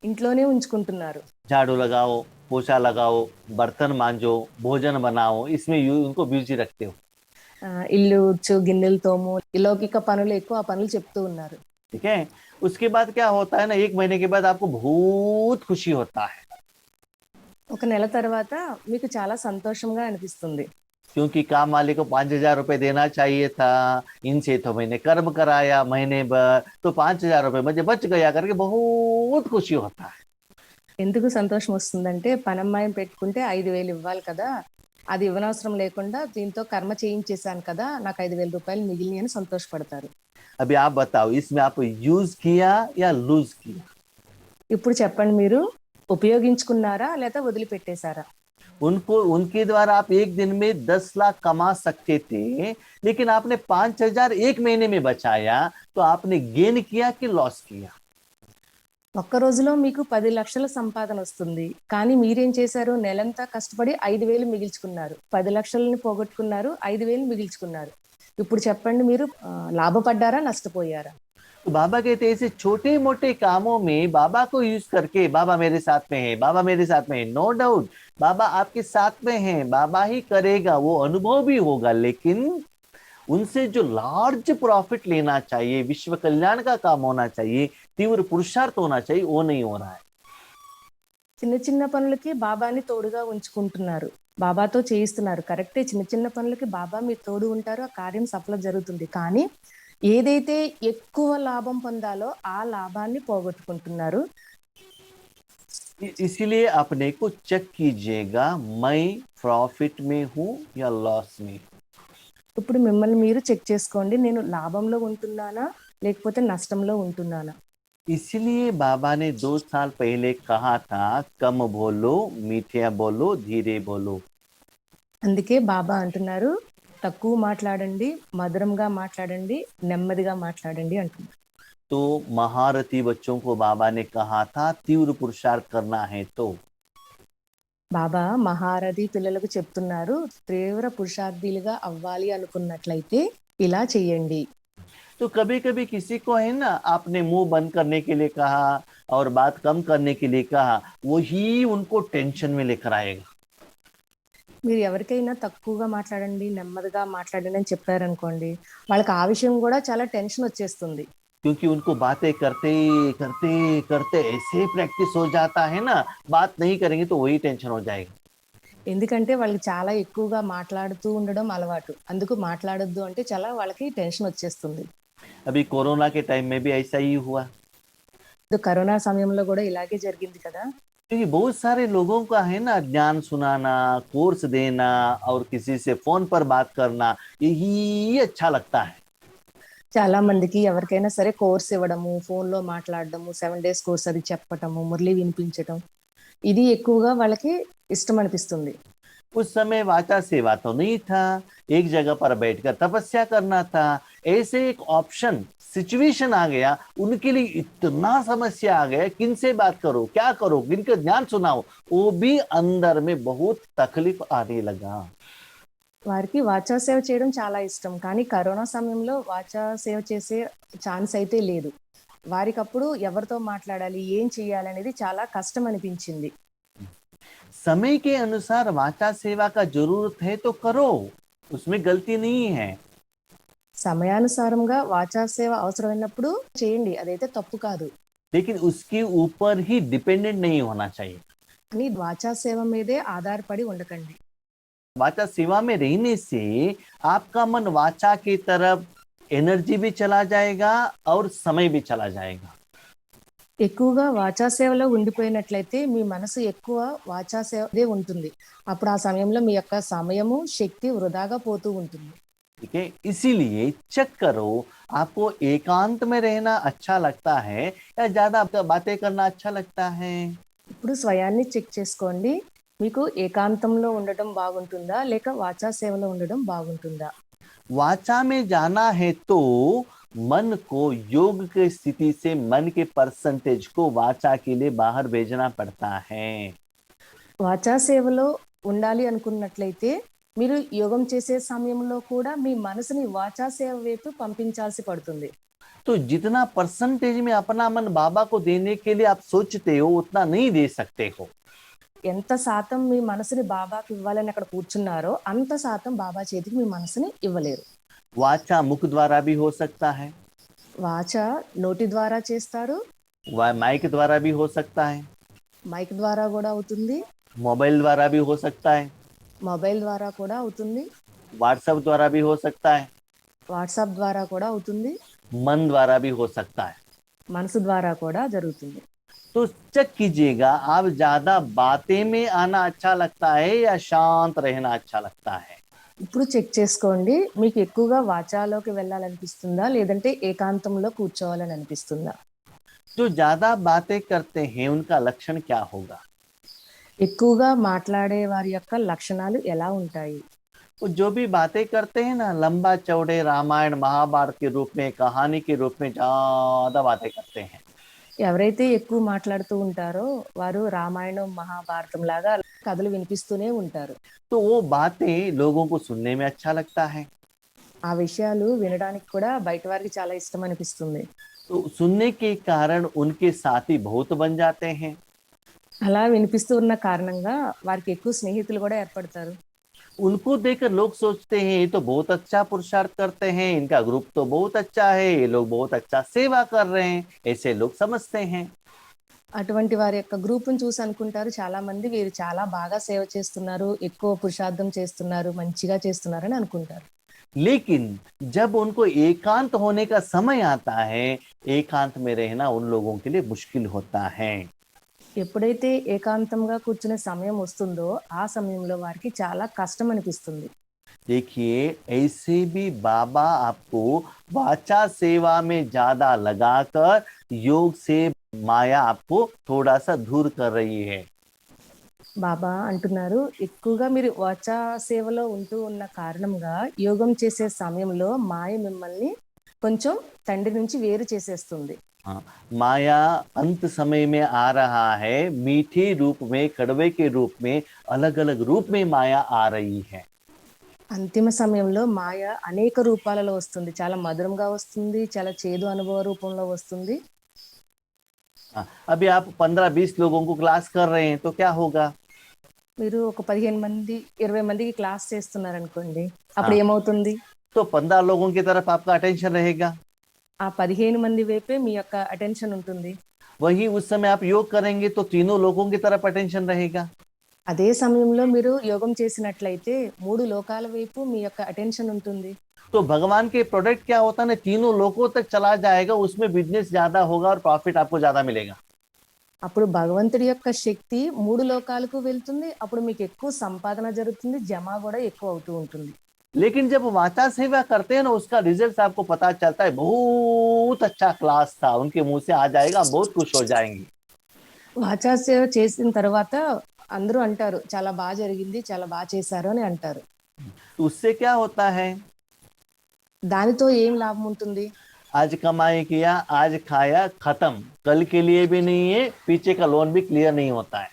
ఇంట్లోనే ఉంచుకుంటున్నారు.
झाड़ू लगाओ, पोछा लगाओ, बर्तन मांजो, भोजन बनाओ, इसमें उनको बिजी रखते हो।
ఇల్లు ఊడ్చు, గిన్నెలు తోము, ఈ లౌకిక పనులు ఎక్కువ ఆ పనులు చెప్తూ ఉన్నారు.
ठीक है। उसके बाद क्या होता है ना, 1 महीने के बाद आपको बहुत खुशी होता है,
ఒక నెల తర్వాత మీకు చాలా సంతోషంగా అనిపిస్తుంది.
क्योंकि काम वाले को 5,000 रुपए देना चाहिए था, इनसे तो मैंने कर्म कराया महीने भर, तो 5,000 रुपए मुझे बच गया करके बहुत खुशी होता है।
ఎందుకు సంతోషం వస్తుందంటే పనమ్మాయిని పెట్టుకుంటే 5,000 ఇవ్వాలి కదా, అది ఇవ్వనవసరం లేకుండా దీంతో కర్మ చేయించేశాను కదా, నాకు 5,000 రూపాయలు మిగిలిని అని సంతోషపడతారు.
अभी आप बताओ, इसमें आप यूज किया या लूज किया?
ఇప్పుడు చెప్పండి, మీరు ఉపయోగించుకున్నారా లేదా వదిలిపెట్టేశారా?
उनको उनके द्वारा आप एक दिन में 10 लाख कमा सकते थे, लेकिन आपने 5,000 1 महीने में बचाया, तो आपने गेन किया कि लॉस किया?
ఒక్క రోజులో మీకు 10 లక్షల సంపాదన వస్తుంది, కానీ మీరేం చేశారు? నెలంతా కష్టపడి 5,000 మిగిల్చుకున్నారు. 10 లక్షలని పోగొట్టుకున్నారు, 5,000 మిగిల్చుకున్నారు. ఇప్పుడు చెప్పండి, మీరు లాభపడ్డారా, నష్టపోయారా?
तो बाबा कहते हैं ऐसे छोटे मोटे कामों में बाबा को यूज करके, बाबा मेरे साथ में है, बाबा मेरे साथ में है, नो डाउट बाबा आपके साथ में है, बाबा ही करेगा, वो अनुभव भी होगा, लेकिन उनसे जो लार्ज प्रॉफिट लेना चाहिए, विश्व कल्याण का काम होना चाहिए, तीव्र पुरुषार्थ होना चाहिए, वो नहीं हो रहा है।
చిన్న చిన్న పనులకి బాబాని తోడుగా ఉంచుకుంటున్నారు, బాబాతో చేయిస్తున్నారు, కరెక్టే. చిన్న చిన్న పనులకి బాబా మీరు తోడు ఉంటారు, ఆ కార్యం సఫలం జరుగుతుంది. కానీ ఏదైతే ఎక్కువ లాభం పొందాలో ఆ లాభాన్ని పోగొట్టుకుంటున్నారు.
इसीलिए अपने को चेक कीजिएगा, मैं प्रॉफिट में हूं या लॉस में।
ఇప్పుడు మిమ్మల్ని మీరు చెక్ చేసుకోండి, నేను లాభంలో ఉంటున్నానా లేకపోతే నష్టంలో ఉంటున్నానా?
इसलिए बाबा ने 2 साल पहले कहा था, कम बोलो, मीठे बोलो, धीरे बोलो।
అందుకే బాబా అంటున్నారు, తక్కువ మాట్లాడండి, మధురంగా మాట్లాడండి, నెమ్మదిగా మాట్లాడండి అంటున్నారు.
तो महारथी बच्चों को बाबा ने कहा था, तीव्र पुरुषार्थ करना है तो
బాబా మహారథి పిల్లలకు చెప్తున్నారు, తీవ్ర పురుషార్థులుగా అవ్వాలి అనుకున్నట్లయితే ఇలా చెయ్యండి.
तो कभी कभी किसी को है ना, आपने मुंह बंद करने के लिए कहा और बात कम करने के लिए कहा, वही उनको टेंशन में लेकर आएगा।
మీరు ఎవరికైనా తక్కువగా మాట్లాడండి, నెమ్మదిగా మాట్లాడండి అని చెప్పారనుకోండి, వాళ్ళకి ఆ విషయం కూడా చాలా టెన్షన్ వచ్చేస్తుంది.
क्योंकि उनको बातें करते करते करते ऐसे प्रैक्टिस हो जाता है ना, बात नहीं करेंगे तो वही टेंशन हो जाएगा।
ఎందుకంటే వాళ్ళకి చాలా ఎక్కువగా మాట్లాడుతూ ఉండడం అలవాటు, అందుకు మాట్లాడొద్దు అంటే చాలా వాళ్ళకి టెన్షన్ వచ్చేస్తుంది.
अभी कोरोना के टाइम में भी ऐसा ही हुआ,
కరోనా సమయంలో కూడా ఇలాగే జరిగింది కదా.
क्योंकि बहुत सारे लोगों का है ना, ज्ञान सुनाना, कोर्स देना और किसी से फोन पर बात करना, यही अच्छा लगता है।
చాలా మందికి ఎవరికైనా సరే కోర్స్ ఇవ్వడము, ఫోన్లో మాట్లాడడము, 7 days కోర్స్ అది చెప్పటము, మురళి వినిపించటం, ఇది ఎక్కువగా వాళ్ళకి ఇష్టం అనిపిస్తుంది.
उस समय वाचा सेवा तो नहीं था, एक जगह पर बैठकर तपस्या करना था, ऐसे एक ऑप्शन सिचुएशन आ गया, उनके लिए इतना समस्या आ गया, किन से बात करो, क्या करो, किनका ज्ञान सुनाओ, वो भी अंदर में बहुत तकलीफ आने लगा।
వారికి వాచా సేవ చేయడం చాలా ఇష్టం, కానీ కరోనా సమయంలో వాచా సేవ చేసే ఛాన్స్ అయితే లేదు. వారికి అప్పుడు ఎవరితో మాట్లాడాలి, ఏం చేయాలి అనేది చాలా కష్టం అనిపించింది.
समय के अनुसार वाचा सेवा का जरूरत है तो करो, उसमें गलती नहीं है।
సమయానుసారంగా వాచా సేవ అవసరమైనప్పుడు చేయండి, అదైతే తప్పు కాదు.
लेकिन उसके ऊपर ही डिपेंडेंट नहीं होना चाहिए।
కానీ వాచా సేవ మీదే ఆధారపడి ఉండకండి.
वाचा सेवा में रहने से आपका मन वाचा की तरफ एनर्जी भी चला जाएगा और समय भी चला जाएगा।
ఎక్కువగా వాచా సేవలో ఉండిపోయినట్లయితే మీ మనసు ఎక్కువ వాచా సేవదే ఉంటుంది. అప్పుడు ఆ సమయంలో మీ యొక్క సమయము, శక్తి వృధాగా పోతూ ఉంటుంది.
ठीक है, इसीलिए चेक करो आपको एकांत में रहना अच्छा लगता है या ज्यादा बातें करना अच्छा लगता है।
ఇప్పుడు స్వయాన్ని చెక్ చేసుకోండి. మీకు ఏకాంతంలో ఉండటం బాగుంటుందా? లేక వాచా సేవలో ఉండడం బాగుంటుందా?
वाचा में जाना है तो मन को योग की स्थिति से मन के परसेंटेज को वाचा के लिए बाहर भेजना पड़ता है।
వాచా సేవలో ఉండాలి అనుకున్నట్లయితే మీరు యోగం చేసే సమయంలో కూడా మీ మనసుని వాచా సేవ వైపు పంపించాల్సి పడుతుంది.
तो जितना परसेंटेज में अपना मन बाबा को देने के लिए आप सोचते हो उतना नहीं दे सकते हो।
ఎంత శాతం మీ మనసుని బాబాకి ఇవ్వాలని అక్కడ కూర్చున్నారో అంత శాతం బాబా చేతికి మీ మనసుని ఇవ్వలేరు.
वाचा मुख द्वारा भी हो सकता है,
వాచ నోటి ద్వారా చేస్తారు,
माइक द्वारा भी हो सकता है,
మైక్ ద్వారా కూడా అవుతుంది,
मोबाइल द्वारा भी हो सकता है,
మొబైల్ ద్వారా కూడా అవుతుంది,
व्हाट्सएप द्वारा भी हो सकता है,
వాట్సాప్ ద్వారా కూడా అవుతుంది,
मन द्वारा भी हो सकता है।
మనసు ద్వారా కూడా జరుగుతుంది.
तो चेक कीजिएगा आप ज्यादा बातें में आना अच्छा लगता है या शांत रहना अच्छा लगता है।
ఇప్పుడు చెక్ చేసుకోండి, మీకు ఎక్కువగా వాచాలోకి వెళ్ళాలనిపిస్తుందా లేదంటే ఏకాంతంలో కూర్చోవాలని అనిపిస్తుందా?
जो ज्यादा बातें करते हैं उनका लक्षण क्या होगा?
ఎక్కువగా మాట్లాడే వారి యొక్క లక్షణాలు ఎలా ఉంటాయి?
वो जो भी बातें करते हैं ना लंबा चौड़े रामायण महाभारत के रूप में कहानी के रूप में ज्यादा बातें करते हैं।
ఎవరైతే ఎక్కువ మాట్లాడుతూ ఉంటారో వారు రామాయణం, మహాభారతం లాగా కథలు వినిపిస్తూనే ఉంటారు.
तो वो बातें लोगों को सुनने में अच्छा लगता है।
ఆ విషయాలు వినడానికి కూడా బయట వారికి చాలా ఇష్టం అనిపిస్తుంది.
तो सुनने के कारण उनके साथी बहुत बन जाते हैं।
అలా వినిపిస్తూ ఉన్న కారణంగా వారికి ఎక్కువ స్నేహితులు కూడా ఏర్పడతారు.
उनको देखकर लोग सोचते हैं ये तो बहुत अच्छा पुरुषार्थ करते हैं, इनका ग्रुप तो बहुत अच्छा है, ये लोग बहुत अच्छा सेवा कर रहे हैं, ऐसे लोग समझते हैं।
అటువంటి వారి యొక్క గ్రూపును చూసి అనుకుంటారు చాలా మంది వీరు చాలా బాగా సేవ చేస్తున్నారు, ఎక్కువ పురుషార్థం చేస్తున్నారు, మంచిగా చేస్తున్నారని అనుకుంటారు.
लेकिन जब उनको एकांत होने का समय आता है एकांत में रहना उन लोगों के लिए मुश्किल होता है।
ఎప్పుడైతే ఏకాంతంగా కూర్చునే సమయం వస్తుందో ఆ సమయంలో వారికి చాలా కష్టం అనిపిస్తుంది.
देखिए ऐसे भी बाबा आपको वाचा सेवा में ज्यादा लगाकर योग से माया आपको थोड़ा सा दूर कर रही है।
బాబా అంటున్నారు ఎక్కువగా మీరు వాచా సేవలో ఉంటూ ఉన్న కారణంగా యోగం చేసే సమయంలో మాయ మిమ్మల్ని కొంచెం తండ్రి నుంచి వేరు చేసేస్తుంది.
हाँ, माया अंत समय में आ रहा है, मीठे रूप में कड़वे के रूप में अलग अलग रूप में माया आ रही है।
అంతిమ సమయంలో మాయ అనేక రూపాలలో వస్తుంది, చాలా మధురంగా వస్తుంది, చాలా చేదు అనుభవ రూపంలో వస్తుంది.
हाँ, अभी आप 15-20 लोगों को क्लास कर रहे हैं तो क्या होगा?
మీరు ఒక 15 మంది 20 మందికి క్లాస్ చేస్తున్నారనుకోండి, అప్పుడు
हाँ।
ఏమవుతుంది?
तो 15 लोगों की तरफ आपका अटेंशन रहेगा।
ఆ 15 మంది వైపే మీ యొక్క అటెన్షన్ ఉంటుంది.
वही उस समय आप योग करेंगे तो तीनों लोगों की तरफ अटेंशन रहेगा।
అదే సమయంలో మీరు యోగం చేసినట్లయితే 3 లోకాల వైపు మీ యొక్క అటెన్షన్ ఉంటుంది.
तो भगवान के प्रोडक्ट क्या होता है ना, तीनों लोगों तक चला जाएगा, उसमें बिजनेस ज्यादा होगा और प्रॉफिट आपको ज्यादा मिलेगा।
అప్పుడు భగవంతుడి యొక్క శక్తి 3 లోకాలకు వెళ్తుంది, అప్పుడు మీకు ఎక్కువ సంపాదన జరుగుతుంది, జమ కూడా ఎక్కువ అవుతూ ఉంటుంది.
लेकिन जब वाचा सेवा करते हैं ना उसका रिजल्ट आपको पता चलता है, बहुत अच्छा क्लास था, उनके मुंह से आ जाएगा, हम बहुत खुश हो जाएंगे।
వాచా సేవ చేసిన తర్వాత అందరూ అంటారు చాలా బాగా జరిగింది, చాలా బాగా చేశారు అని అంటారు.
तो उससे क्या होता है?
దానితో ఏం లాభం ఉంటుంది?
आज कमाई किया, आज खाया, खत्म, कल के लिए भी नहीं है, पीछे का लोन भी क्लियर नहीं होता है।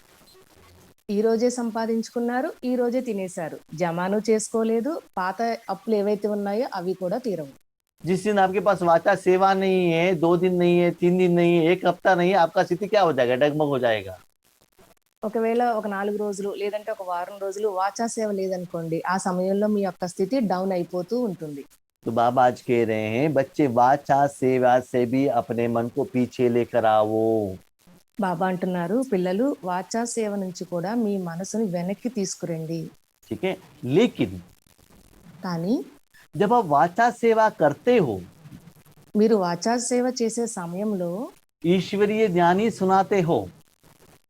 ఈ రోజే సంపాదించుకున్నారు, ఈ రోజే తినేశారు, జమాను చేసుకోలేదు, పాత అప్పులు ఏవైతే ఉన్నాయో అవి కూడా తీరవు.
जिस दिन आपके पास वाचा सेवा नहीं है, 2 दिन नहीं है, 3 दिन नहीं है, 1 हफ्ता नहीं है, आपका स्थिति क्या हो जाएगा? डगमग हो जाएगा।
ఒకవేళ ఒక 4 రోజులు లేదంటే ఒక వారం రోజులు వాచా సేవ లేదనుకోండి, ఆ సమయంలో మీ యొక్క స్థితి డౌన్ అయిపోతూ ఉంటుంది.
तो बाबा आज कह रहे हैं बच्चे वाचा सेवा से भी अपने मन को पीछे लेकर आओ।
బాబా అంటున్నారు, పిల్లలు వాచా సేవ నుంచి కూడా మీ మనసుని వెనక్కి తీసుకురండి.
ठीक है, लेकिन
కానీ
जब आप वाचा सेवा करते हो,
మీరు వాచా సేవ చేసే సమయంలో
ईश्वरीय ज्ञानी सुनाते हो,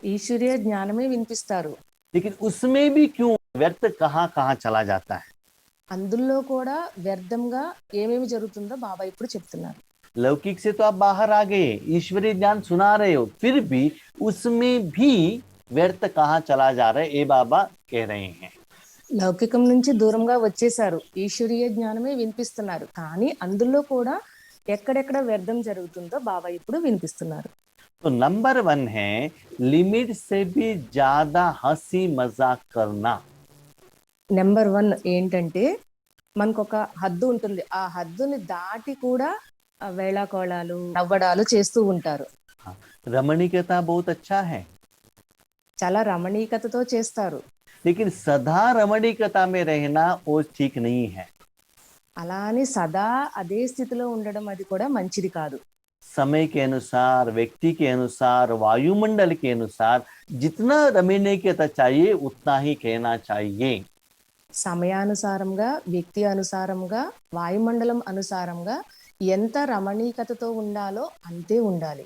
ఈశ్వరీయ జ్ఞానమే వినిపిస్తారు.
लेकिन उसमें भी क्यों व्यर्थ कहाँ कहाँ चला जाता है।
అందులో కూడా వ్యర్థంగా ఏమేమి జరుగుతుందో బాబా ఇప్పుడు చెప్తున్నారు.
लौकिक से तो आप बाहर आ गए, ईश्वरीय ज्ञान सुना रहे हो, फिर भी उसमें भी व्यर्थ कहाँ चला जा रहा है, ये बाबा कह रहे हैं।
లౌకికం నుంచి దూరంగా వచ్చేసారు, ఈశ్వరీయ జ్ఞానమే వినిపిస్తున్నారు, కానీ అందులో కూడా ఎక్కడెక్కడ వ్యర్థం జరుగుతుందో బాబా ఇప్పుడు వినిపిస్తున్నారు.
तो नंबर 1 है लिमिट से भी ज्यादा हंसी मजाक करना।
నెంబర్ 1 ఏంటంటే మనకు ఒక హద్దు ఉంటుంది, ఆ హద్దుని దాటి కూడా వేళాకోళాలు నవ్వడాలు చేస్తూ ఉంటారు.
हाँ, रमणीकता बहुत अच्छा है,
చాలా రమణీకతతో చేస్తారు,
लेकिन सदा रमणीकता में रहना वो ठीक नहीं है।
అలా అని సదా అదే స్థితిలో ఉండడం అది కూడా మంచిది కాదు.
समय के अनुसार, व्यक्ति के अनुसार, वायुमंडल के अनुसार जितना रमणीकता चाहिए उतना ही कहना चाहिए।
సమయానుసారంగా, వ్యక్తి అనుసారంగా, వాయుమండలం అనుసారంగా ఎంత రమణీకతతో ఉండాలో అంతే ఉండాలి.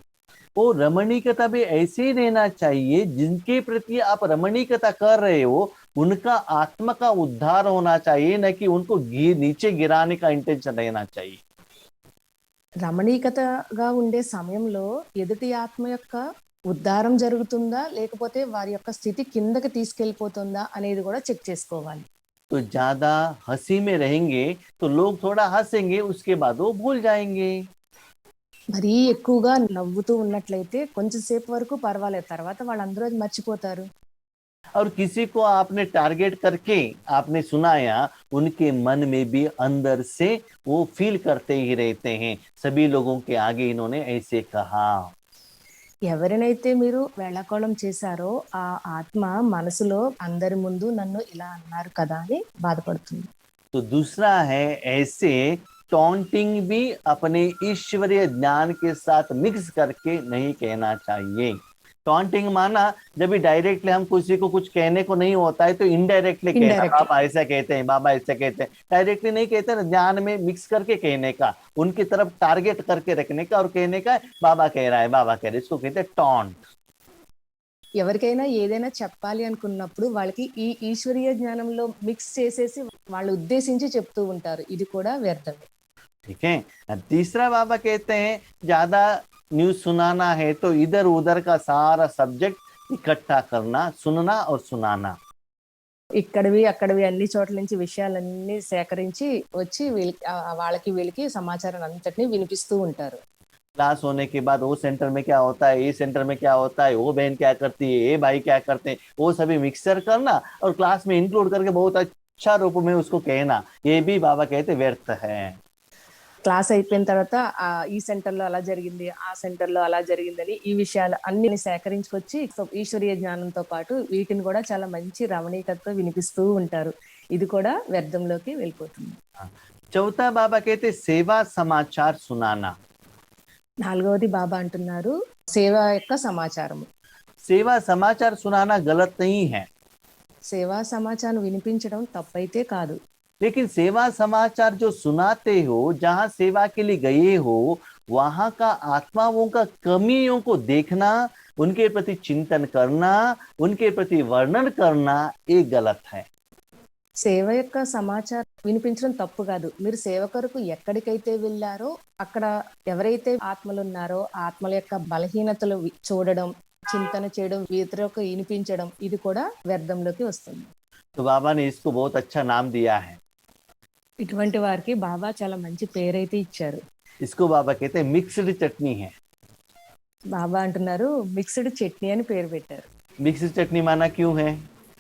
वो रमणीकता भी ऐसे ही रहना चाहिए जिनके प्रति आप रमणीकता कर रहे हो उनका आत्मा का उद्धार होना चाहिए, न कि उनको नीचे गिराने का इंटेंशन रहना चाहिए।
రమణీకతగా ఉండే సమయంలో ఎదుటి ఆత్మ యొక్క ఉద్ధారం జరుగుతుందా లేకపోతే వారి యొక్క స్థితి కిందకి తీసుకెళ్ళిపోతుందా అనేది కూడా చెక్ చేసుకోవాలి.
तो ज्यादा हंसी में रहेंगे तो लोग थोड़ा हंसेंगे, उसके बाद वो भूल जाएंगे।
మరీ ఎక్కువగా నవ్వుతూ ఉన్నట్లయితే కొంచెం సేపు వరకు పర్వాలేదు, తర్వాత వాళ్ళందరూ అది మర్చిపోతారు.
और किसी को आपने टारगेट करके आपने सुनाया, उनके मन में भी अंदर से वो फील करते ही रहते हैं। सभी लोगों के आगे इन्होंने ऐसे कहा।
ఎవరినైతే మీరు వేళాకోళం చేశారో ఆ ఆత్మ మనసులో అందరి ముందు నన్ను ఇలా అన్నారు కదా అని బాధపడుతుంది.
तो दूसरा है ऐसे टॉन्टिंग भी अपने ईश्वरीय ज्ञान के साथ मिक्स करके नहीं कहना चाहिए। टॉन्टिंग माना जब भी डायरेक्टली हम किसी को कुछ कहने को नहीं होता है तो इनडायरेक्टली कहना,
Indirectly.
बाबा ऐसा कहते हैं, बाबा ऐसा कहते हैं, डायरेक्टली नहीं कहते ना, ज्ञान में मिक्स करके कहने का, उनकी तरफ टारगेट करके रखने का और कहने का बाबा कह रहा है, बाबा कह रहे, इसको कहते हैं टॉन्ट।
ఎవరికైనా ఏదైనా చెప్పాలి అనుకున్నప్పుడు వాళ్ళకి ఈ ఈశ్వరీయ జ్ఞానంలో మిక్స్ చేసేసి వాళ్ళు ఉద్దేశించి చెప్తూ ఉంటారు, ఇది కూడా వ్యర్థమే.
ठीक है। तीसरा बाबा कहते हैं ज्यादा न्यूज सुनाना है तो इधर उधर का सारा सब्जेक्ट इकट्ठा करना, सुनना और सुनाना।
ఇక్కడివి అక్కడివి అన్ని చోట్ల నుంచి విషయాలన్నీ సేకరించి వచ్చి వాళ్ళకి వీళ్ళకి సమాచారం అంతటిని వినిపిస్తూ ఉంటారు.
क्लास होने के बाद वो सेंटर में क्या होता है, ये सेंटर में क्या होता है, वो बहन क्या करती है, ये भाई क्या करते हैं, वो सभी मिक्सर करना और क्लास में इंक्लूड करके बहुत अच्छा रूप में उसको कहना, ये भी बाबा कहते व्यर्थ है।
క్లాస్ అయిపోయిన తర్వాత ఈ సెంటర్ లో అలా జరిగింది, ఆ సెంటర్ లో అలా జరిగిందని ఈ విషయాలు అన్ని సేకరించుకొచ్చి ఈశ్వరీయ జ్ఞానంతో పాటు వీటిని కూడా చాలా మంచి రమణీకతతో వినిపిస్తూ ఉంటారు, ఇది కూడా వ్యర్థంలోకి వెళ్ళిపోతుంది.
चौथा बाबा कहते सेवा समाचार सुनाना।
నాలుగవది బాబా అంటున్నారు సేవ యొక్క సమాచారము.
सेवा समाचार सुनाना गलत नहीं है,
సేవా సమాచారం వినిపించడం తప్పైతే కాదు,
लेकिन सेवा समाचार जो सुनाते हो, जहाँ सेवा के लिए गए हो, वहां का आत्माओं का कमियों को देखना, उनके प्रति चिंतन करना, उनके प्रति वर्णन करना, ये गलत है।
సేవ యొక్క సమాచారం వినిపించడం తప్పు కాదు, మీరు సేవ కొరకు ఎక్కడికైతే వెళ్ళారో అక్కడ ఎవరైతే ఆత్మలు ఉన్నారో ఆత్మల యొక్క బలహీనతలు చూడడం, చింతన చేయడం, వీటికి వినిపించడం, ఇది కూడా వ్యర్థంలోకి వస్తుంది.
तो बाबा ने इसको बहुत अच्छा नाम दिया है,
ఇటువంటి వారికి బాబా చాలా మంచి పేరైతే ఇచ్చారు.
इसको बाबा कहते हैं मिक्स्ड चटनी है।
బాబా అంటున్నారు మిక్స్డ్ చట్నీ అని పేరు పెట్టారు.
मिक्स्ड चटनी माना क्यों है,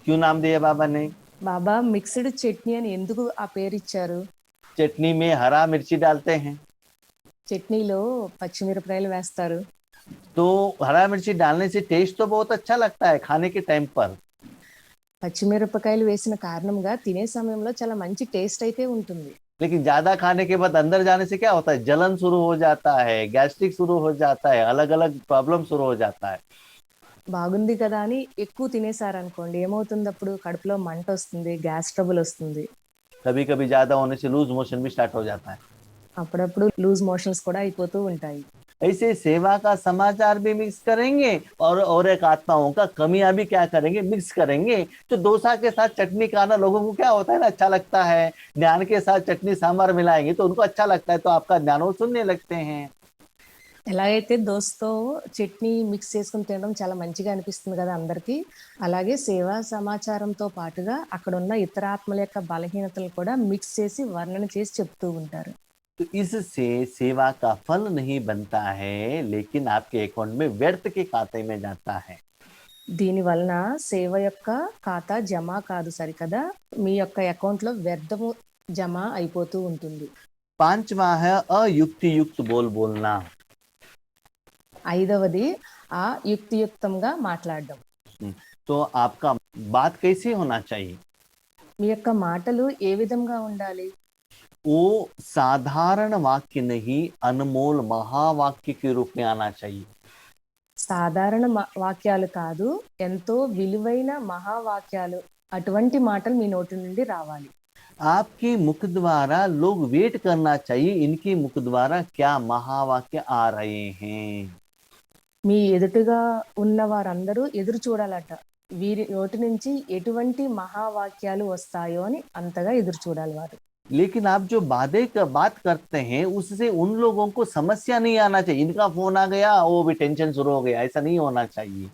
क्यों नाम दिया बाबा ने?
బాబా మిక్స్డ్ చట్నీ అని ఎందుకు ఆ పేరు ఇచ్చారు?
चटनी में हरा मिर्ची डालते हैं,
చట్నీలో పచ్చిమిరపకాయలు వేస్తారు.
तो हरा मिर्ची डालने से टेस्ट तो बहुत अच्छा लगता है खाने के टाइम पर,
పచ్చిమిరపకాయలు వేసిన కారణంగా తినే సమయంలో చాలా మంచి టేస్ట్ అయితే ఉంటుంది.
लेकिन ज्यादा खाने के बाद अंदर जाने से क्या होता है, जलन शुरू हो जाता है, गैस्ट्रिक शुरू हो जाता है, अलग अलग प्रॉब्लम शुरू हो जाता है।
బాగుంది కదా అని ఎక్కువ తినేసారనుకోండి, ఏమవుతుంది అప్పుడు కడుపులో మంట వస్తుంది, గ్యాస్ ట్రబుల్ వస్తుంది.
कभी कभी ज्यादा होने से लूज मोशन भी स्टार्ट हो जाता है।
అప్పుడప్పుడు లూజ్ మోషన్స్ కూడా అయిపోతూ ఉంటాయి.
ऐसे सेवा का समाचार भी मिक्स करेंगे, और एक आत्माओं का कमियां भी क्या करेंगे, मिक्स करेंगे। तो डोसा के साथ चटनी खाना लोगों को क्या होता है ना, अच्छा लगता है। ज्ञान के साथ चटनी सांभर मिलाएंगे तो उनको अच्छा लगता है, तो आपका ज्ञान वो सुनने लगते हैं।
ఎలాగైతే దోసతో చట్నీ మిక్స్ చేసుకుని తినడం చాలా మంచిగా అనిపిస్తుంది కదా అందరికీ, అలాగే సేవా సమాచారంతో పాటుగా అక్కడ ఉన్న ఇతర ఆత్మల యొక్క బలహీనతలు కూడా మిక్స్ చేసి వర్ణన చేసి చెప్తూ ఉంటారు.
तो इससे सेवा का फल नहीं बनता है, लेकिन आपके अकाउंट में व्यर्थ के खाते में जाता है।
దీని వలన సేవ యొక్క ఖాతా జమ కాదు సరికదా, మీ యొక్క అకౌంట్ లో వ్యర్థము జమ అయిపోతూ ఉంటుంది.
पांचवा है अयुक्ति युक्त बोल बोलना।
ఐదవది ఆ యుక్తియుక్తంగా మాట్లాడడం.
तो आपका बात कैसे होना चाहिए?
మీ యొక్క మాటలు ఏ విధంగా ఉండాలి?
वो साधारण वाक्य नहीं, अनमोल महावाक्य के रूप में आना चाहिए।
సాధారణ వాక్యాలు కాదు, ఎంతో విలువైన మహావాక్యాలు, అటువంటి మాటలు మీ నోటి నుండి రావాలి.
आपके मुख द्वारा लोग वेट करना चाहिए, इनके मुख द्वारा क्या महावाक्य आ रहे हैं।
మీ ఎదుటిగా ఉన్న వారందరూ ఎదురు చూడాలట, వీరి నోటి నుంచి ఎటువంటి మహావాక్యాలు వస్తాయో అని అంతగా ఎదురు చూడాలి వారు.
लेकिन आप जो बात करते हैं उससे उन लोगों को समस्या नहीं आना चाहिए, इनका फोन आ गया वो भी टेंशन शुरू हो गया, ऐसा नहीं होना चाहिए।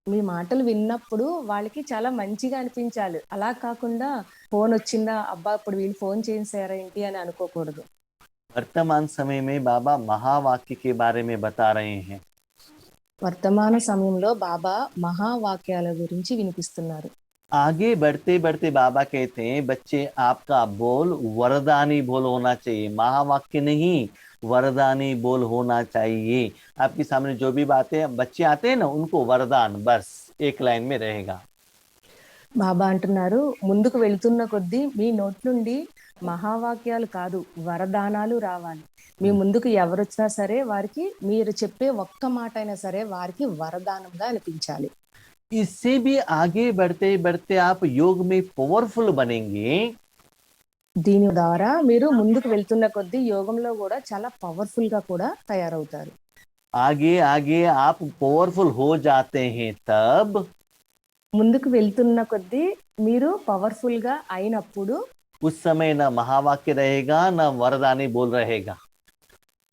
మీ మాటలు విన్నప్పుడు వాళ్ళకి చాలా మంచిగా అనిపించాలి, అలా కాకుండా ఫోన్ వచ్చిందా, అబ్బా ఇప్పుడు వీళ్ళు ఫోన్ చేశారా ఏంటి అని అనుకోకూడదు.
वर्तमान समय में बाबा महावाक्य के बारे में बता रहे हैं।
వర్తమాన సమయంలో బాబా మహావాక్యాల గురించి వినిపిస్తున్నారు.
आगे बढ़ते बढ़ते बाबा कहते हैं, बच्चे आपका बोल वरदानी बोल होना चाहिए, महावाक्य नहीं, वरदानी बोल होना चाहिए। आपके सामने जो भी बातें बच्चे आते हैं ना, उनको वरदान बस एक लाइन में रहेगा।
బాబా అంటున్నారు, ముందుకు వెళ్తున్న కొద్దీ మీ నోటి నుండి మహావాక్యాలు కాదు, వరదానాలు రావాలి. మీ ముందుకు ఎవరు వచ్చినా సరే వారికి మీరు చెప్పే ఒక్క మాట అయినా సరే వారికి వరదానంగా అనిపించాలి.
इससे भी आगे बढ़ते बढ़ते आप योग में पावरफुल बनेंगे।
దీని ద్వారా మీరు ముందుకు వెళ్తున్న కొద్దీ యోగంలో కూడా చాలా పవర్ఫుల్ గా కూడా తయారవుతారు.
आगे आगे आप पावरफुल हो जाते हैं, तब
ముందుకు వెళ్తున్న కొద్దీ మీరు పవర్ఫుల్ గా అయినప్పుడు
उस समय न महावाक्य रहेगा न वरदानी बोल रहेगा।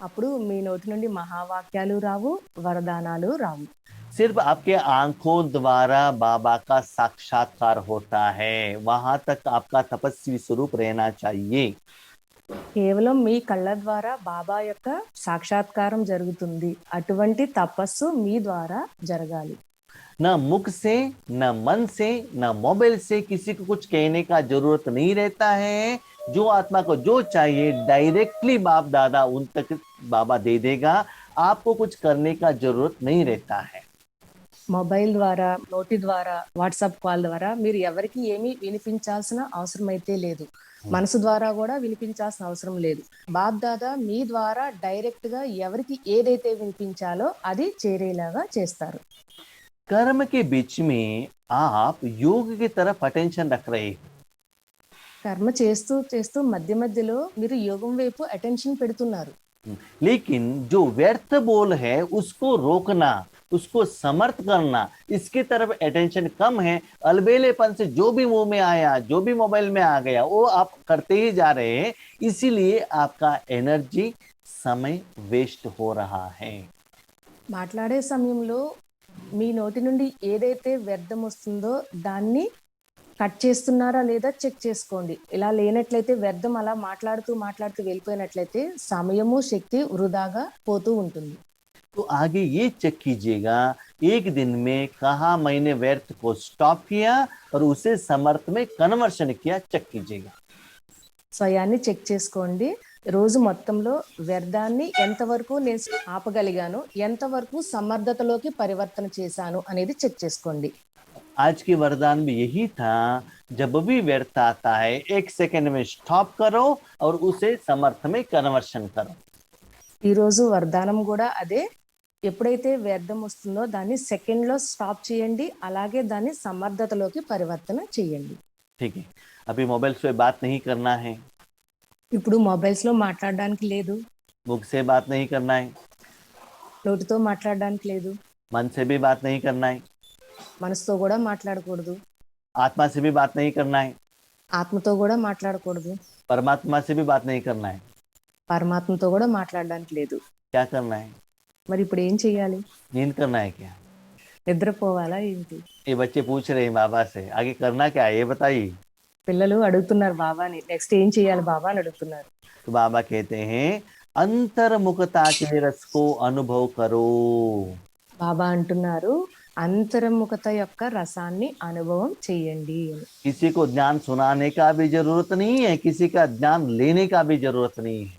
అప్పుడు మీ నోటి నుండి మహావాక్యాలు రావు, వరదానాలు రావు.
सिर्फ आपके आंखों द्वारा बाबा का साक्षात्कार होता है, वहां तक आपका तपस्वी स्वरूप रहना चाहिए।
కేవలం మీ కళ్ళ ద్వారా బాబా యొక్క సాక్షాత్కారం జరుగుతుంది, అటువంటి తపస్సు మీ ద్వారా జరగాలి.
न मुख से, न मन से, न मोबाइल से किसी को कुछ कहने का जरूरत नहीं रहता है। जो आत्मा को जो चाहिए डायरेक्टली बाप दादा उन तक बाबा दे देगा, आपको कुछ करने का जरूरत नहीं रहता है।
మొబైల్ ద్వారా, నోటి ద్వారా, వాట్సాప్ కాల్ ద్వారా మీరు ఎవరికి ఏమీ వినిపించాల్సిన అవసరం అయితే లేదు, మనసు ద్వారా కూడా వినిపించాల్సిన అవసరం లేదు. బాప్ దాదా మీ ద్వారా డైరెక్ట్ గా ఎవరికి ఏదైతే వినిపించాలో అది చేరేలాగా చేస్తారు.
कर्म के बीच में आप योग की तरफ अटेंशन रख रहे हैं,
కర్మ చేస్తూ చేస్తూ మధ్య మధ్యలో మీరు యోగం వైపు అటెన్షన్ పెడుతున్నారు.
लेकिन जो व्यर्थ बोल है उसको रोकना, उसको समर्थ करना, इसकी तरफ अटेंशन कम है। अलबेलेपन से जो भी मुंह में आया, जो भी मोबाइल में आ गया, वो आप करते ही जा रहे हैं, इसीलिए आपका एनर्जी समय वेस्ट हो रहा है।
మాట్లాడే సమయంలో మీ నోటి నుండి ఏదైతే వ్యర్థం వస్తుందో దాన్ని కట్ చేస్తున్నారా లేదా చెక్ చేసుకోండి. ఇలా లేనట్లయితే వ్యర్థం అలా మాట్లాడుతూ మాట్లాడుతూ వెళ్ళిపోయినట్లయితే సమయము శక్తి వృధాగా పోతూ ఉంటుంది.
तो आगे ये चेक कीजिएगा, एक दिन में कहा मैंने व्यर्थ को स्टॉप किया और उसे समर्थ में कन्वर्शन किया, चेक कीजिएगा।
స్వయాన్ని చెక్ చేసుకోండి, రోజు మొత్తంలో వ్యర్థాన్ని ఎంతవరకు నేను ఆపగలిగాను, ఎంతవరకు సమర్థతలోకి పరివర్తన చేశాను అనేది చెక్ చేసుకోండి.
आज की वरदान भी यही था, जब भी व्यर्थ आता है 1 सेकंड में स्टॉप करो और उसे समर्थ में कन्वर्शन करो.
ఈ రోజు వరదానం కూడా అదే. ఎప్పుడైతే వ్యర్థం వస్తుందో దాన్ని సెకండ్ లో స్టాప్ చేయండి, అలాగే దాన్ని సమర్థతలోకి పరివర్తన చేయండి.
ठीक है. अभी मोबाइल पे बात नहीं करना है,
ఇప్పుడు మొబైల్స్ లో మాట్లాడడానికి లేదు,
मुख से बात नहीं करना है,
నోటితో మాట్లాడడానికి లేదు,
मन से भी बात नहीं करना है,
మనసుతో కూడా మాట్లాడకూడదు,
आत्मा से भी बात नहीं करना है,
ఆత్మతో కూడా మాట్లాడకూడదు,
परमात्मा से भी बात नहीं करना है.
పరమాత్మతో కూడా మాట్లాడడానికి లేదు.
क्या करना है?
మరి ఇప్పుడు ఏం చెయ్యాలి?
नींद करना है क्या?
నిద్రపోవాలా ఏంటి?
ये बच्चे पूछ रहे हैं बाबा से, आगे करना क्या है ये बताइए.
పిల్లలు అడుగుతున్నారు బాబాని, నెక్స్ట్ ఏం చెయ్యాలి బాబా అని అడుగుతున్నారు.
तो बाबा कहते हैं अंतर्मुखता के रस को अनुभव करो.
బాబా అంటున్నారు అంతర్ముఖత యొక్క రసాన్ని అనుభవం చెయ్యండి అని.
किसी को ज्ञान सुनाने का भी जरूरत नहीं है, किसी का ज्ञान लेने का भी जरूरत नहीं है.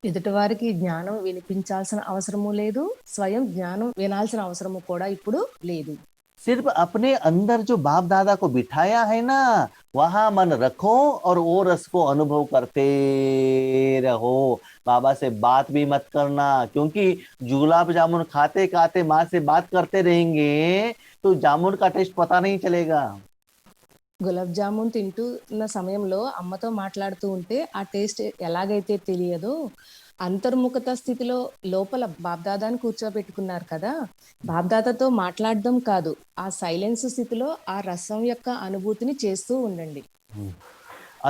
ఎదుటి వారికి జ్ఞానం వినిపించాల్సిన అవసరము లేదు, స్వయం జ్ఞానం వినాల్సిన అవసరము కూడా ఇప్పుడు లేదు.
सिर्फ अपने अंदर जो बाप दादा को बिठाया है ना, वहां मन रखो और वो रस को अनुभव करते रहो. बाबा से बात भी मत करना, क्योंकि गुलाब जामुन खाते खाते माँ से बात करते रहेंगे तो जामुन का टेस्ट पता नहीं चलेगा.
గులాబ్ జామున్ తింటున్న సమయంలో అమ్మతో మాట్లాడుతూ ఉంటే ఆ టేస్ట్ ఎలాగైతే తెలియదో, అంతర్ముఖత స్థితిలో లోపల బాబ్దాదాని కూర్చోబెట్టుకున్నారు కదా, బాబ్దాదాతో మాట్లాడడం కాదు, ఆ సైలెన్స్ స్థితిలో ఆ రసం యొక్క అనుభూతిని చేస్తూ ఉండండి.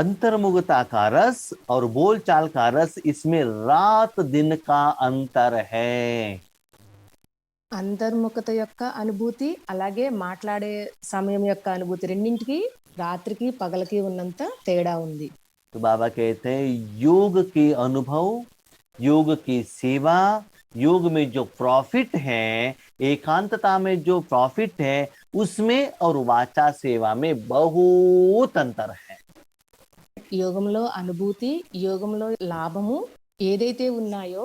अंतर्मुखता का रस और बोलचाल का रस, इसमें रात दिन का अंतर है.
అంతర్ముఖత యొక్క అనుభూతి అలాగే మాట్లాడే సమయం యొక్క అనుభూతి రెండింటికి రాత్రికి పగలకి ఉన్నంత తేడా ఉంది.
तो बाबा कहते हैं योग के अनुभव, योग की सेवा, योग में जो प्रॉफिट है, एकांतता में जो प्रॉफिट है, उसमें और वाचा सेवा में बहुत अंतर है.
యోగంలో అనుభూతి, యోగంలో లాభము ఏదైతే ఉన్నాయో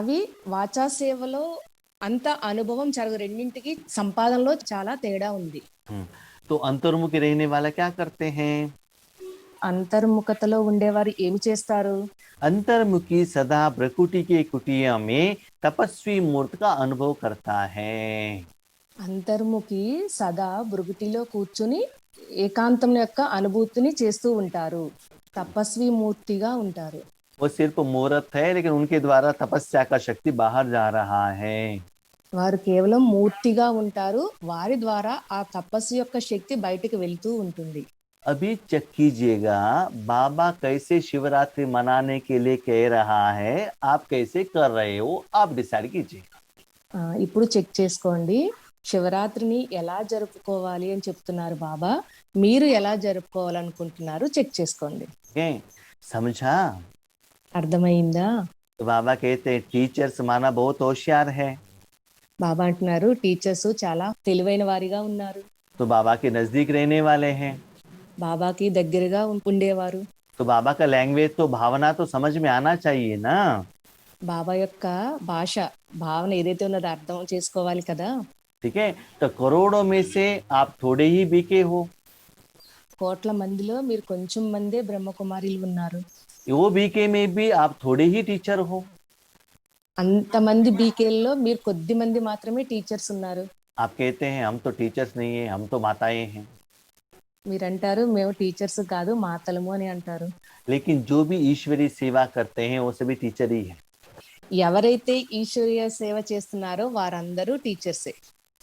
అవి వాచా సేవలో అంత అనుభవం జరగదు. రెండింటికి సంపాదనలో చాలా తేడా ఉంది.
तो अंतर्मुखी रहने वाला क्या करते हैं?
అంతర్ముఖతలో ఉండేవారు ఏమి చేస్తారు?
अंतर्मुखी सदा प्रकृति के कुटिया में तपस्वी मूर्त का अनुभव करता है.
అంతర్ముఖి సదా భృగుటిలో కూర్చుని ఏకాంతం యొక్క అనుభూతిని చేస్తూ ఉంటారు, తపస్వి మూర్తిగా ఉంటారు.
वो सिर्फ मूर्त है, लेकिन उनके द्वारा तपस्या का शक्ति बाहर जा रहा है.
వారు కేవలం మూర్తిగా ఉంటారు, వారి ద్వారా ఆ తపస్సు యొక్క శక్తి బయటకు వెళ్తూ ఉంటుంది.
अभी चेक कीजिएगा बाबा कैसे शिवरात्रि मनाने के लिए कह रहा है, आप कैसे कर रहे हो, आप डिसाइड कीजिए.
ఇప్పుడు చెక్ చేసుకోండి, శివరాత్రిని ఎలా జరుపుకోవాలి అని చెప్తున్నారు బాబా, మీరు ఎలా జరుపుకోవాలనుకుంటున్నారు చెక్ చేసుకోండి.
ओके, समझा?
అర్థమైందా?
तो बाबा कहते हैं टीचर्स माना बहुत होशियार है.
బాబా అంటున్నారు టీచర్స్ చాలా తెలివైన వారిగా ఉన్నారు,
तो बाबा के नजदीक रहने वाले हैं.
బాబాకి దగ్గరగా ఉండేవారు.
तो बाबा का लैंग्वेज तो भावना तो समझ में आना चाहिए ना.
బాబా యొక్క భాష భావన ఏదైతే ఉన్నదో అర్థం చేసుకోవాలి కదా.
ठीक है, तो करोड़ों में से आप थोड़े ही बीके हो.
కోట్ల మందిలో మీరు కొంచెం మందే బ్రహ్మకుమారిలు ఉన్నారు.
वो बीके में भी आप थोड़े ही टीचर हो.
అంతమంది బీకేల్లో మీరు కొద్ది మంది మాత్రమే టీచర్స్ ఉన్నారు.
आप कहते हैं हम तो टीचर्स नहीं है, हम तो माताएं हैं.
మీరంటారు మేము టీచర్స్ కాదు మాతలము అని అంటారు.
लेकिन जो भी ईश्वरी सेवा करते हैं वो सभी टीचर ही है.
ఎవరైతే ఈశ్వరీయ సేవ చేస్తున్నారో వారందరూ టీచర్సే.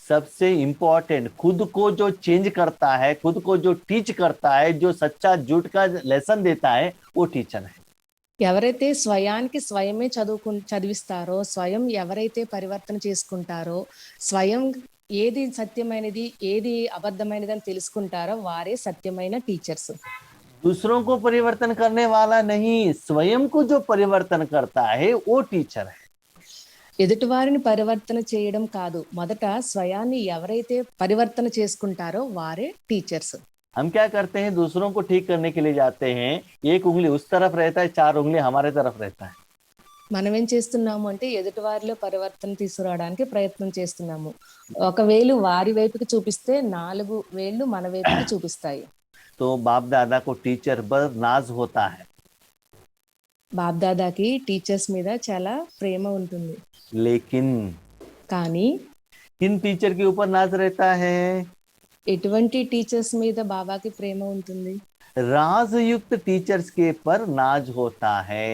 सबसे इम्पोर्टेंट खुद को जो चेंज करता है, खुद को जो टीच करता है, जो सच्चा झूठ का लेसन देता है, वो टीचर है.
ఎవరైతే స్వయానికి స్వయమే చదివిస్తారో, స్వయం ఎవరైతే పరివర్తన చేసుకుంటారో, స్వయం ఏది సత్యమైనది ఏది అబద్ధమైనది అని తెలుసుకుంటారో వారే సత్యమైన టీచర్స్.
दूसरों को परिवर्तन करने वाला नहीं, स्वयं को जो परिवर्तन करता है वो टीचर है.
ఎదుటి వారిని పరివర్తన చేయడం కాదు, మొదట స్వయాన్ని ఎవరైతే పరివర్తన చేసుకుంటారో వారే టీచర్స్.
हम क्या करते हैं, दूसरों को ठीक करने के लिए जाते हैं, एक उंगली उस तरफ रहता है, 4 उंगली हमारे तरफ रहता है.
మనమేం చేస్తున్నాము అంటే ఎదుటి వారిలో పరివర్తన తీసుకురావడానికి ప్రయత్నం చేస్తున్నాము. ఒక వేలు వారి వైపుకి చూపిస్తే 4 వేళ్ళు మన వైపుకి చూపిస్తాయి.
तो बाप दादा को टीचर पर नाज होता है,
బాబ్దాదాకి టీచర్స్ మీద చాలా ప్రేమ ఉంటుంది.
लेकिन
కానీ
किन टीचर के ऊपर नाज रहता है?
ఎటువంటి టీచర్స్ మీద బాబాకి ప్రేమ ఉంటుంది?
राजयुक्त टीचर्स के पर नाज होता है।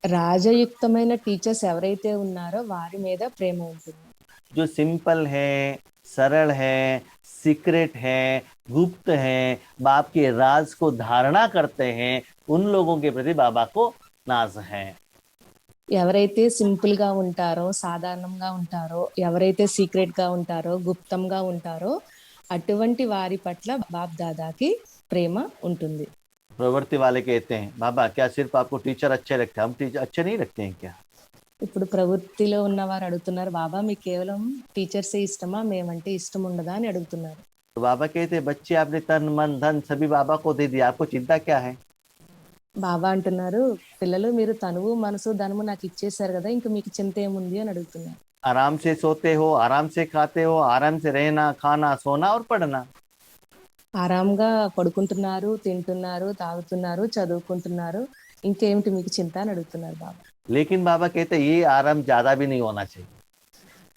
రాజయుక్తమైన టీచర్స్ ఎవరైతే ఉన్నారో వారి మీద ప్రేమ ఉంటుంది.
जो सिंपल है, सरल है, सीक्रेट है, गुप्त है, बाप के राज को धारणा करते हैं, उन लोगों के प्रति बाबा को नाज है।
ఎవరైతే సింపుల్ గా ఉంటారో, సాధారణంగా ఉంటారో, ఎవరైతే సీక్రెట్ గా ఉంటారో, గుప్తంగా ఉంటారో అటువంటి వారి పట్ల బాప్ దాదాకి ప్రేమ ఉంటుంది.
प्रवृत्ति वाले कहते हैं, बाबा क्या सिर्फ आपको टीचर अच्छे लगते हैं, हम टीचर अच्छे नहीं लगते हैं क्या?
ఇప్పుడు ప్రవృత్తిలో ఉన్న వారు అడుగుతున్నారు, బాబా మీకు కేవలం టీచర్సే ఇష్టమా, మేమంటే ఇష్టం ఉండదా అని అడుగుతున్నారు.
तो बाबा कहते हैं, बच्चे आपने तन मन धन सभी बाबा को दे दिया, आपको चिंता क्या है?
బాబా అంటున్నారు, పిల్లలు మీరు తనువు మనసు ధనము నాకు ఇచ్చేసారు కదా, ఇంకా మీకు చింత ఏముంది అని అడుగుతున్నారు.
आराम से सोते हो, आराम से खाते हो, आराम से रहना खाना सोना और पढ़ना।
ఆరాంగా పడుకుంటున్నారు, తింటున్నారు, తాగుతున్నారు, చదువుకుంటున్నారు, ఇంకేమిటి మీకు చింత అని అడుగుతున్నారు బాబా.
लेकिन बाबा कहते हैं, ये आराम ज्यादा भी नहीं होना चाहिए।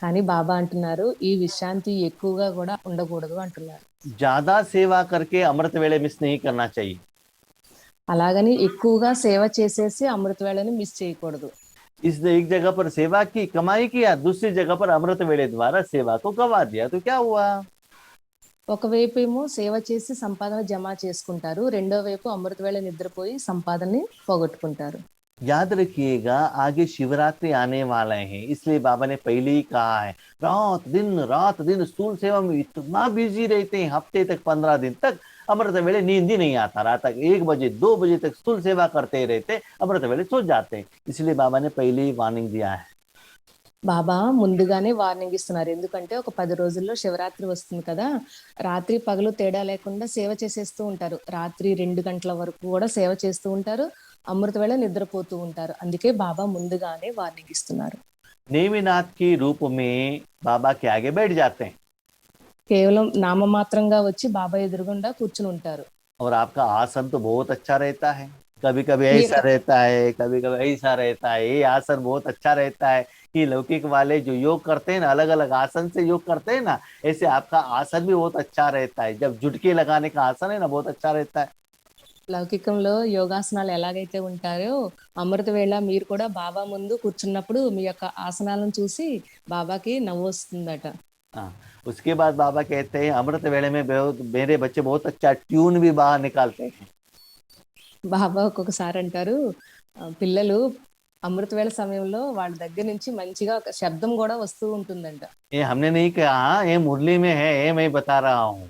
కానీ బాబా అంటున్నారు ఈ విశ్రాంతి ఎక్కువగా కూడా ఉండకూడదు అంటున్నారు.
ज्यादा सेवा करके अमृत वेले मिस नहीं करना चाहिए।
అలాగని ఎక్కువగా సేవ చేసేసి అమృత వేళని మిస్ చేయకూడదు.
इसने एक जगह पर सेवा की, कमाई किया, दूसरी जगह पर अमृत वेले द्वारा सेवा को गवा दिया, तो क्या हुआ?
ఒకవైపు ఏమో సేవ చేసి సంపాదన జమ చేసుకుంటారు, రెండో వైపు अमृत వేళ నిద్రపోయి సంపాదనని పోగొట్టుకుంటారు.
याद रखिएगा, आगे शिवरात्रि आने वाले हैं, इसलिए बाबा ने पहले ही कहा है, रात दिन स्थूल सेवा में इतना बिजी रहते हैं, हफ्ते तक 15 दिन तक अमृत वेले नींद ही नहीं आता, रात तक 1 बजे 2 बजे तक स्थूल सेवा करते रहते, अमृत वेले सो जाते हैं, इसलिए बाबा ने पहले ही वार्निंग दिया है।
బాబా ముందుగానే వార్నింగ్ ఇస్తున్నారు, ఎందుకంటే ఒక 10 రోజుల్లో శివరాత్రి వస్తుంది కదా, రాత్రి పగలు తేడా లేకుండా సేవ చేసేస్తూ ఉంటారు, రాత్రి 2 గంటల వరకు కూడా సేవ చేస్తూ ఉంటారు, అమృత వేళ నిద్రపోతూ ఉంటారు, అందుకే బాబా ముందుగానే వార్నింగ్ ఇస్తున్నారు.
नेमिनाथ के रूप में बाबा के आगे बैठ जाते हैं
కేవలం నామమాత్రంగా వచ్చి బాబా ఎదురుగుండా కూర్చుని ఉంటారు.
और आपका आसन तो बहुत अच्छा रहता है, कभी कभी ऐसा
ये-
रहता है, कभी कभी ऐसा रहता है, ये आसन बहुत अच्छा रहता है कि लौकिक वाले जो योग करते हैं ना, अलग अलग आसन से योग करते हैं ना, ऐसे आपका आसन भी बहुत अच्छा रहता है, जब जुटके लगाने का आसन है ना, बहुत अच्छा रहता है।
లౌకికంలో యోగాసనాలు ఎలాగైతే ఉంటారో అమృత వేళ మీరు కూడా బాబా ముందు కూర్చున్నప్పుడు మీ యొక్క ఆసనాలను చూసి బాబాకి నవ్వు వస్తుందట.
हाँ, उसके बाद बाबा कहते हैं, अमृत वेले में बहुत मेरे बच्चे बहुत अच्छा ट्यून भी बाहर निकालते हैं।
బాబా ఒక్కొక్కసారి అంటారు, పిల్లలు అమృత వేళ సమయంలో వాళ్ళ దగ్గర నుంచి మంచిగా ఒక శబ్దం కూడా వస్తూ ఉంటుందంట.
ये हमने नहीं कहा, ये मुरली में है, ये मैं बता रहा हूँ।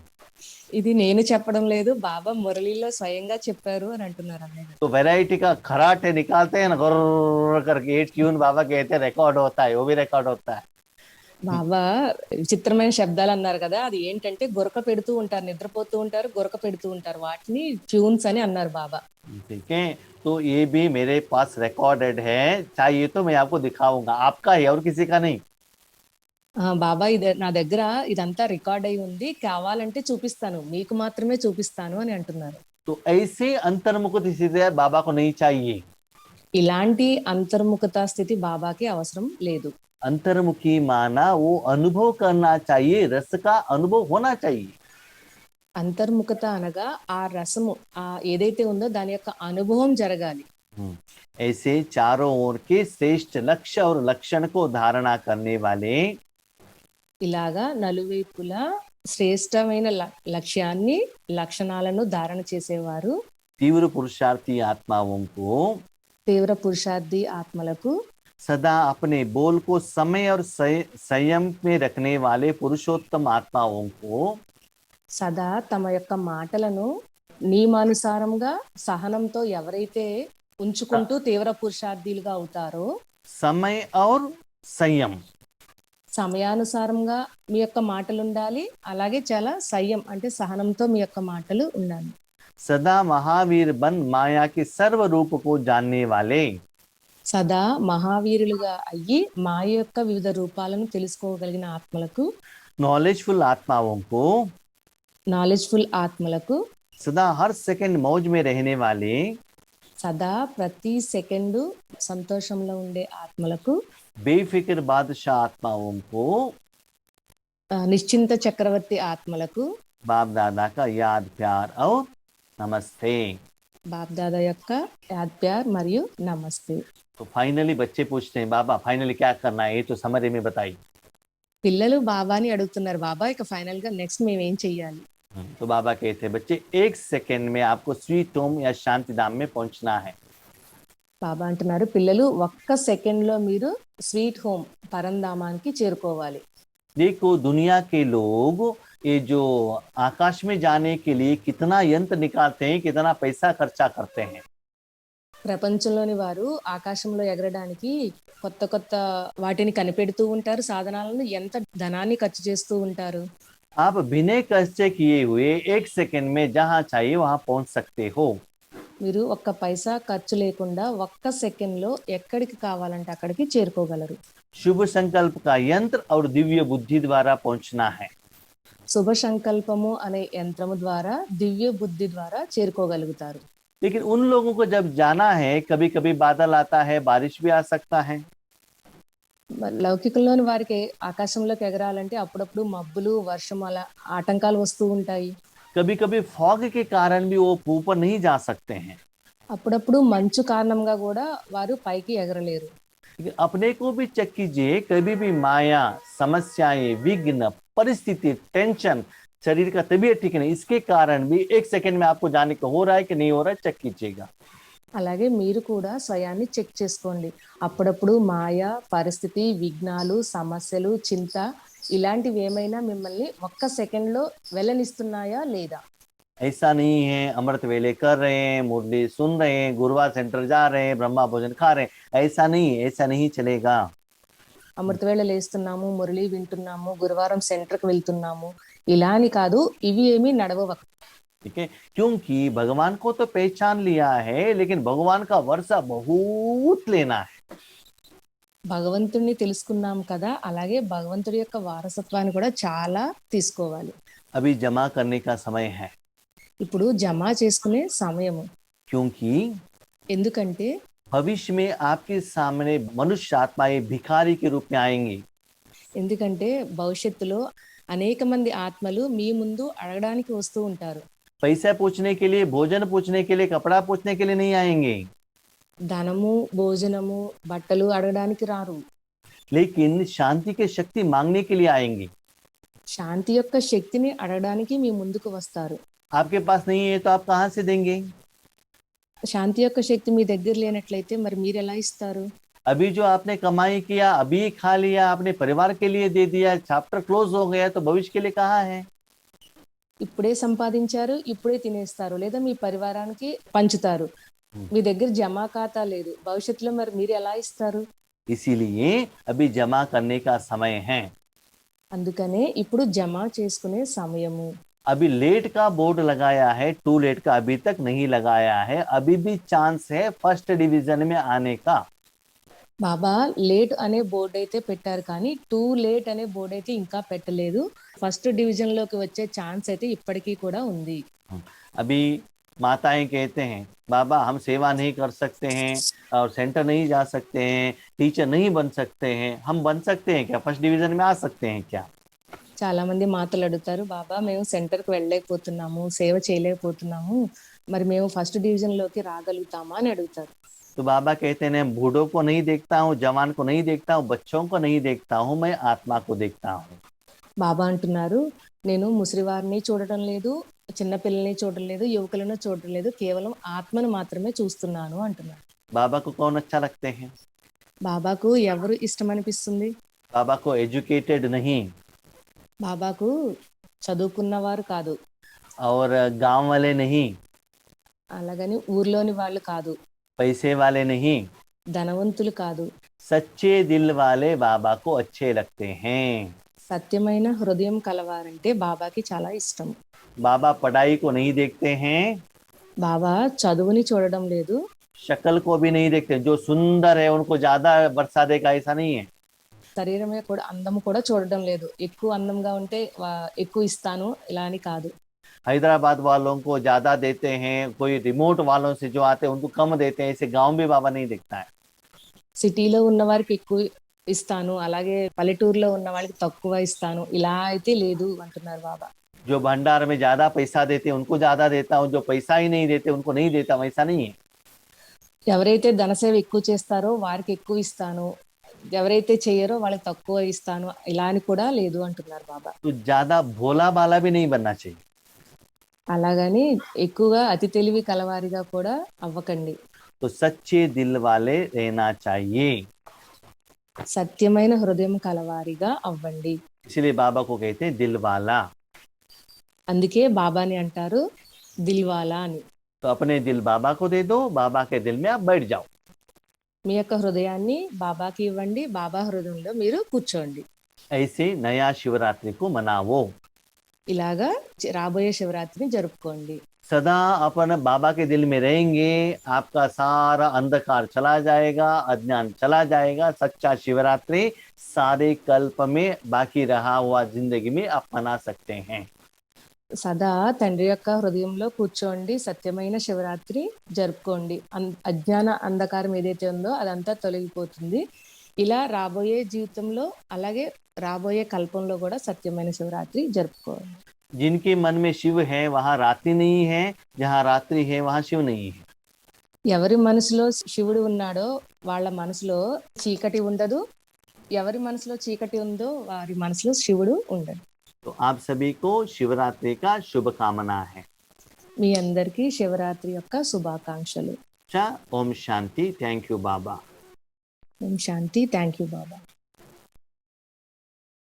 ఇది నేను చెప్పడం లేదు, బాబా మురళిలో స్వయంగా చెప్పారు అని అంటున్నారు అన్నయ్య.
तो वैरायटी का खराटे निकालते हैं ना, गुर्र करके, ये ट्यून बाबा कहते हैं रिकॉर्ड होता है, वो भी रिकॉर्ड होता है।
బాబా విచిత్రమైన శబ్దాలు అన్నారు కదా, అది ఏంటంటే గురక పెడుతూ ఉంటారు, నిద్రపోతూ ఉంటారు, గురక పెడుతూ ఉంటారు, వాటిని ట్యూన్స్ అని అన్నారు బాబా.
ठीक है, तो ये भी मेरे पास रिकॉर्डेड है, चाहिए तो मैं आपको दिखाऊंगा, आपका है और किसी का नहीं।
బాబా ఇది నా దగ్గర ఇదంతా రికార్డ్ అయి ఉంది, కావాలంటే చూపిస్తాను, మీకు మాత్రమే చూపిస్తాను అని అంటున్నారు.
तो ऐसे अंतर्मुख स्थिति बाबा को नहीं चाहिए।
ఇలాంటి అంతర్ముఖత స్థితి బాబాకి అవసరం లేదు.
अंतर्मुखी माना वो अनुभव करना चाहिए, रस का अनुभव होना चाहिए।
అంతర్ముఖత అనగా ఆ రసము ఏదైతే ఉందో దాని యొక్క అనుభవం జరగాలి.
ऐसे चारों ओर के श्रेष्ठ लक्ष्य और लक्षण को धारणा करने वाले,
ఇలాగా నలువైపులా శ్రేష్టమైన లక్ష్యాన్ని లక్షణాలను ధారణ చేసేవారు
तीव्र पुरुषार्थी आत्माओं को,
తీవ్ర పురుషార్థి ఆత్మలకు,
सदा अपने बोल को समय और संयम में रखने वाले पुरुषोत्तम आत्माओं को,
సదా తమ యొక్క మాటలను నియమానుసారంగా సహనంతో ఎవరైతే ఉంచుకుంటూ తీవ్ర పురుషార్థులుగా అవుతారో,
समय और संयम,
సమయానుసారంగా మీ యొక్క మాటలు ఉండాలి, అలాగే చాలా సంయం అంటే సహనంతో మీ యొక్క మాటలు ఉండాలి.
सदा महावीर बन माया के सर्व रूप को जानने वाले,
సదా మహావీరులుగా అయ్యి మాయ యొక్క వివిధ రూపాలను తెలుసుకోగలిగిన ఆత్మలకు,
नॉलेजफुल आत्माओं को,
నాలెడ్జ్ఫుల్ ఆత్మలకు,
सदा हर सेकंड मौज में रहने वाले,
సదా ప్రతి సెకండు సంతోషంలో ఉండే ఆత్మలకు,
बेफिक्र बादशाह आत्माओं को
నిశ్చింత చక్రవర్తి ఆత్మలకు,
बाप दादा का याद प्यार और नमस्ते।
బాప్దాదా యొక్క యాద్ ప్యార్ మరియు నమస్తే.
तो फाइनली बच्चे पूछते हैं, बाबा फाइनली क्या करना है, ये तो समरी में बताइए।
పిల్లలు బాబాని అడుగుతున్నారు, బాబా ఇక ఫైనల్ గా నెక్స్ట్ మేము ఏం చెయ్యాలి?
तो बाबा कहते हैं, बच्चे 1 सेकंड में आपको स्वीट होम या शांति धाम में पहुंचना है।
బాబా అంటున్నారు, పిల్లలు ఒక్క సెకండ్ లో మీరు స్వీట్ హోమ్ పరంధామానికి చేరుకోవాలి.
देखो दुनिया के लोग ये जो आकाश में जाने के लिए कितना यंत्र निकालते हैं, कितना पैसा खर्चा करते हैं।
ప్రపంచంలోని వారు ఆకాశంలో ఎగరడానికి కొత్త కొత్త వాటిని కనిపెడుతూ ఉంటారు, సాధనాలను ఎంత ధనాన్ని ఖర్చు చేస్తూ ఉంటారు.
आप बिना कष्ट किए हुए 1 सेकंड में जहां चाहिए वहां पहुंच सकते हो।
మీరు ఒక్క పైసా ఖర్చు లేకుండా ఒక్క సెకండ్ లో ఎక్కడికి కావాలంటే అక్కడికి చేరుకోగలరు.
शुभ संकल्प का यंत्र और दिव्य बुद्धि द्वारा पहुंचना है।
శుభ సంకల్పము అనే యంత్రము ద్వారా దివ్య బుద్ధి ద్వారా చేరుకోగలుగుతారు.
लेकिन उन लोगों को जब जाना है, कभी कभी बादल आता है, बारिश भी आ सकता है।
లౌకికంలోని వారికి ఆకాశంలోకి ఎగరాలంటే అప్పుడప్పుడు మబ్బులు, వర్షం అలా ఆటంకాలు వస్తూ ఉంటాయి.
कभी कभी फॉग के कारण भी वो ऊपर नहीं जा सकते हैं।
అప్పుడప్పుడు మంచు కారణంగా కూడా వారు పైకి ఎగరలేరు.
लेकिन अपने को भी चेक कीजिए, कभी भी माया, समस्याएं, विघ्न, परिस्थिति, टेंशन, शरीर का तबीयत ठीक नहीं, इसके कारण भी 1 सेकंड में आपको जाने को हो रहा है कि नहीं हो रहा है, चेक कीजिएगा।
అలాగే మీరు కూడా స్వయాన్ని చెక్ చేసుకోండి. అప్పుడప్పుడు మాయ, పరిస్థితి, విఘ్నాలు, సమస్యలు, చింత ఇలాంటివి ఏమైనా మిమ్మల్ని ఒక్క సెకండ్ లో వెళ్ళనిస్తున్నాయా లేదా?
ऐसा नहीं है अमृत वेले कर रहे हैं, मुरली सुन रहे हैं, गुरुवार सेंटर जा रहे हैं, ब्रह्मा भोजन खा रहे हैं, ऐसा नहीं चलेगा।
అమృతవేళ లేస్తున్నాము, మురళి వింటున్నాము, గురువారం సెంటర్కి వెళ్తున్నాము, ఇలా అని కాదు, ఇవి ఏమీ నడవవు.
ठीक है, क्योंकि भगवान को तो पहचान लिया है, लेकिन भगवान का वर्षा बहुत लेना है।
భగవంతుడిని తెలుసుకున్నాం కదా, అలాగే భగవంతుడి యొక్క వారసత్వాన్ని కూడా చాలా తీసుకోవాలి.
अभी जमा करने का समय है,
ఇప్పుడు జమ చేసుకునే సమయము.
क्योंकि
ఎందుకంటే
भविष्य में आपके सामने मनुष्य आत्माएं भिखारी के रूप में आएंगी।
ఎందుకంటే భవిష్యత్తులో అనేక మంది ఆత్మలు మీ ముందు అడగడానికి వస్తూ ఉంటారు.
पैसा पूछने के लिए, भोजन पूछने के लिए, कपड़ा पूछने के लिए नहीं आएंगे,
ధనము, భోజనము, బట్టలు అడగడానికి రారు.
लेकिन शांति की शक्ति मांगने के लिए आएंगे।
శాంతి యొక్క శక్తిని అడగడానికి మీ ముందుకు వస్తారు.
आपके पास नहीं है तो आप कहाँ से देंगे?
శాంతి యొక్క శక్తి మీ దగ్గర లేనట్లయితే మరి మీరు ఎలా ఇస్తారు?
अभी जो आपने कमाई किया, अभी खा लिया, अपने परिवार के लिए दे दिया, चैप्टर क्लोज हो गया, तो भविष्य के लिए कहाँ है?
ఇప్పుడే సంపాదించారు, ఇప్పుడే తినేస్తారు, లేదా మీ పరివారానికి పంచుతారు. మీ దగ్గర జమా ఖాతా లేదు, భవిష్యత్తులో మరి మీరు ఎలా ఇస్తారు?
इसीलिए अभी जमा करने का समय है।
అందుకనే ఇప్పుడు జమ చేసుకునే సమయము.
अभी लेट का बोर्ड लगाया है, टू लेट का अभी तक नहीं लगाया है, अभी भी चांस है फर्स्ट डिवीजन में आने का।
బాబా లేట్ అనే బోర్డు అయితే పెట్టారు, కానీ టూ లేట్ అనే బోర్డు అయితే ఇంకా పెట్టలేదు. ఫస్ట్ డివిజన్ లోకి వచ్చే ఛాన్స్ అయితే ఇప్పటికీ కూడా ఉంది.
अभी माताएं कहते हैं, बाबा हम सेवा नहीं कर सकते हैं और सेंटर नहीं जा सकते हैं, टीचर नहीं बन सकते हैं, हम बन सकते हैं क्या, फर्स्ट डिवीजन में आ सकते हैं क्या?
చాలా మంది మాటలు అడుగుతారు, బాబా మేము సెంటర్కి వెళ్ళలేకపోతున్నాము, సేవ చేయలేకపోతున్నాము, మరి మేము ఫస్ట్ డివిజన్ లోకి రాగలుగుతామా అని అడుగుతారు.
तो बाबा कहते हैं, बूढ़ों को नहीं देखता हूँ, जवान को नहीं देखता हूँ, बच्चों को नहीं देखता हूँ, मैं आत्मा को देखता हूँ।
బాబా అంటున్నారు, నేను ముసలివారిని చూడటం లేదు, చిన్నపిల్లల్ని చూడటం లేదు, యువకులను చూడటం లేదు, కేవలం ఆత్మను మాత్రమే చూస్తున్నాను అంటున్నారు.
बाबा को कौन अच्छा लगते हैं?
బాబాకు ఎవరు ఇష్టం అనిపిస్తుంది?
बाबा को एजुकेटेड नहीं
బాబాకు చదువుకున్నవారు కాదు,
और गांव वाले नहीं,
అలాగని ఊర్లోని వాళ్ళు కాదు,
पैसे वाले नहीं,
ధనవంతులు కాదు,
सच्चे दिल वाले बाबा को अच्छे लगते हैं।
సత్యమైన హృదయం కలవారంటే బాబాకి చాలా ఇష్టం.
बाबा पढ़ाई को नहीं देखते हैं,
బాబా చదువుని చూడడం లేదు,
शक्ल को भी नहीं देखते, जो सुंदर है उनको ज्यादा वर्षा देगा ऐसा नहीं है।
శరీరమే కూడా అందము కూడా చూడడం లేదు. ఎక్కువ అందంగా ఉంటే ఎక్కువ ఇస్తాను ఇలా అని కాదు.
हैदराबाद वालों को ज्यादा देते हैं, कोई रिमोट वालों से जो आते हैं उनको कम देते हैं, ऐसे गांव में बाबा नहीं देखता है।
సిటీలో ఉన్న వారికి ఎక్కువ ఇస్తాను, అలాగే పల్లెటూరులో ఉన్న వాళ్ళకి తక్కువ ఇస్తాను ఇలా అయితే లేదు అంటున్నారు బాబా.
जो भंडार में ज्यादा पैसा देते हैं उनको ज्यादा देता हूँ, जो पैसा ही नहीं देते उनको नहीं देता, वैसा नहीं है।
ఎవరైతే ధనసేవ ఎక్కువ చేస్తారో వారికి ఎక్కువ ఇస్తాను, ఎవరైతే చేయరో వాళ్ళకి తక్కువ ఇస్తాను ఇలా అని కూడా లేదు అంటున్నారు బాబా.
तो ज्यादा भोला बाला भी नहीं बनना चाहिए।
అలాగని ఎక్కువగా అతి తెలివి కలవారిగా కూడా అవ్వకండి.
तो सच्चे दिल वाले रहना चाहिए।
సత్యమైన హృదయం కలవారిగా అవ్వండి.
इसलिए बाबा को कहते हैं दिल वाला।
అందుకే బాబాని అంటారు దిల్వాలా అని.
तो अपने दिल बाबा को दे दो, बाबा के दिल में आप बैठ जाओ।
మీ యొక్క హృదయాన్ని బాబాకి ఇవ్వండి, బాబా హృదయంలో మీరు కూర్చోండి.
ऐसे नया शिवरात्रि को मनाओ।
ఇలాగా రాబోయే శివరాత్రిని జరుపుకోండి.
सदा अपन बाबा के दिल में रहेंगे, आपका सारा अंधकार चला जाएगा, अज्ञान चला जाएगा। सच्चा शिवरात्रि सारे कल्प में बाकी रहा हुआ जिंदगी में आप मना सकते हैं।
సదా తండ్రి యొక్క హృదయంలో కూర్చోండి, సత్యమైన శివరాత్రి జరుపుకోండి. అజ్ఞాన అంధకారం ఏదైతే ఉందో అదంతా తొలగిపోతుంది. ఇలా రాబోయే జీవితంలో అలాగే రాబోయే కల్పంలో కూడా సత్యమైన శివరాత్రి జరుపుకోండి.
जिनके मन में शिव है वहाँ रात्रि नहीं है, जहाँ रात्रि है वहाँ शिव नहीं है।
ఎవరి మనసులో శివుడు ఉన్నాడో వాళ్ళ మనసులో చీకటి ఉండదు, ఎవరి మనసులో చీకటి ఉందో వారి మనసులో శివుడు ఉండడు.
तो आप सभी को शिवरात्रि का शुभकामना है।
మీ అందరికీ శివరాత్రి యొక్క శుభాకాంక్షలు.
ओम शांति। थैंक यू बाबा।
ఓం శాంతి. Thank you Baba.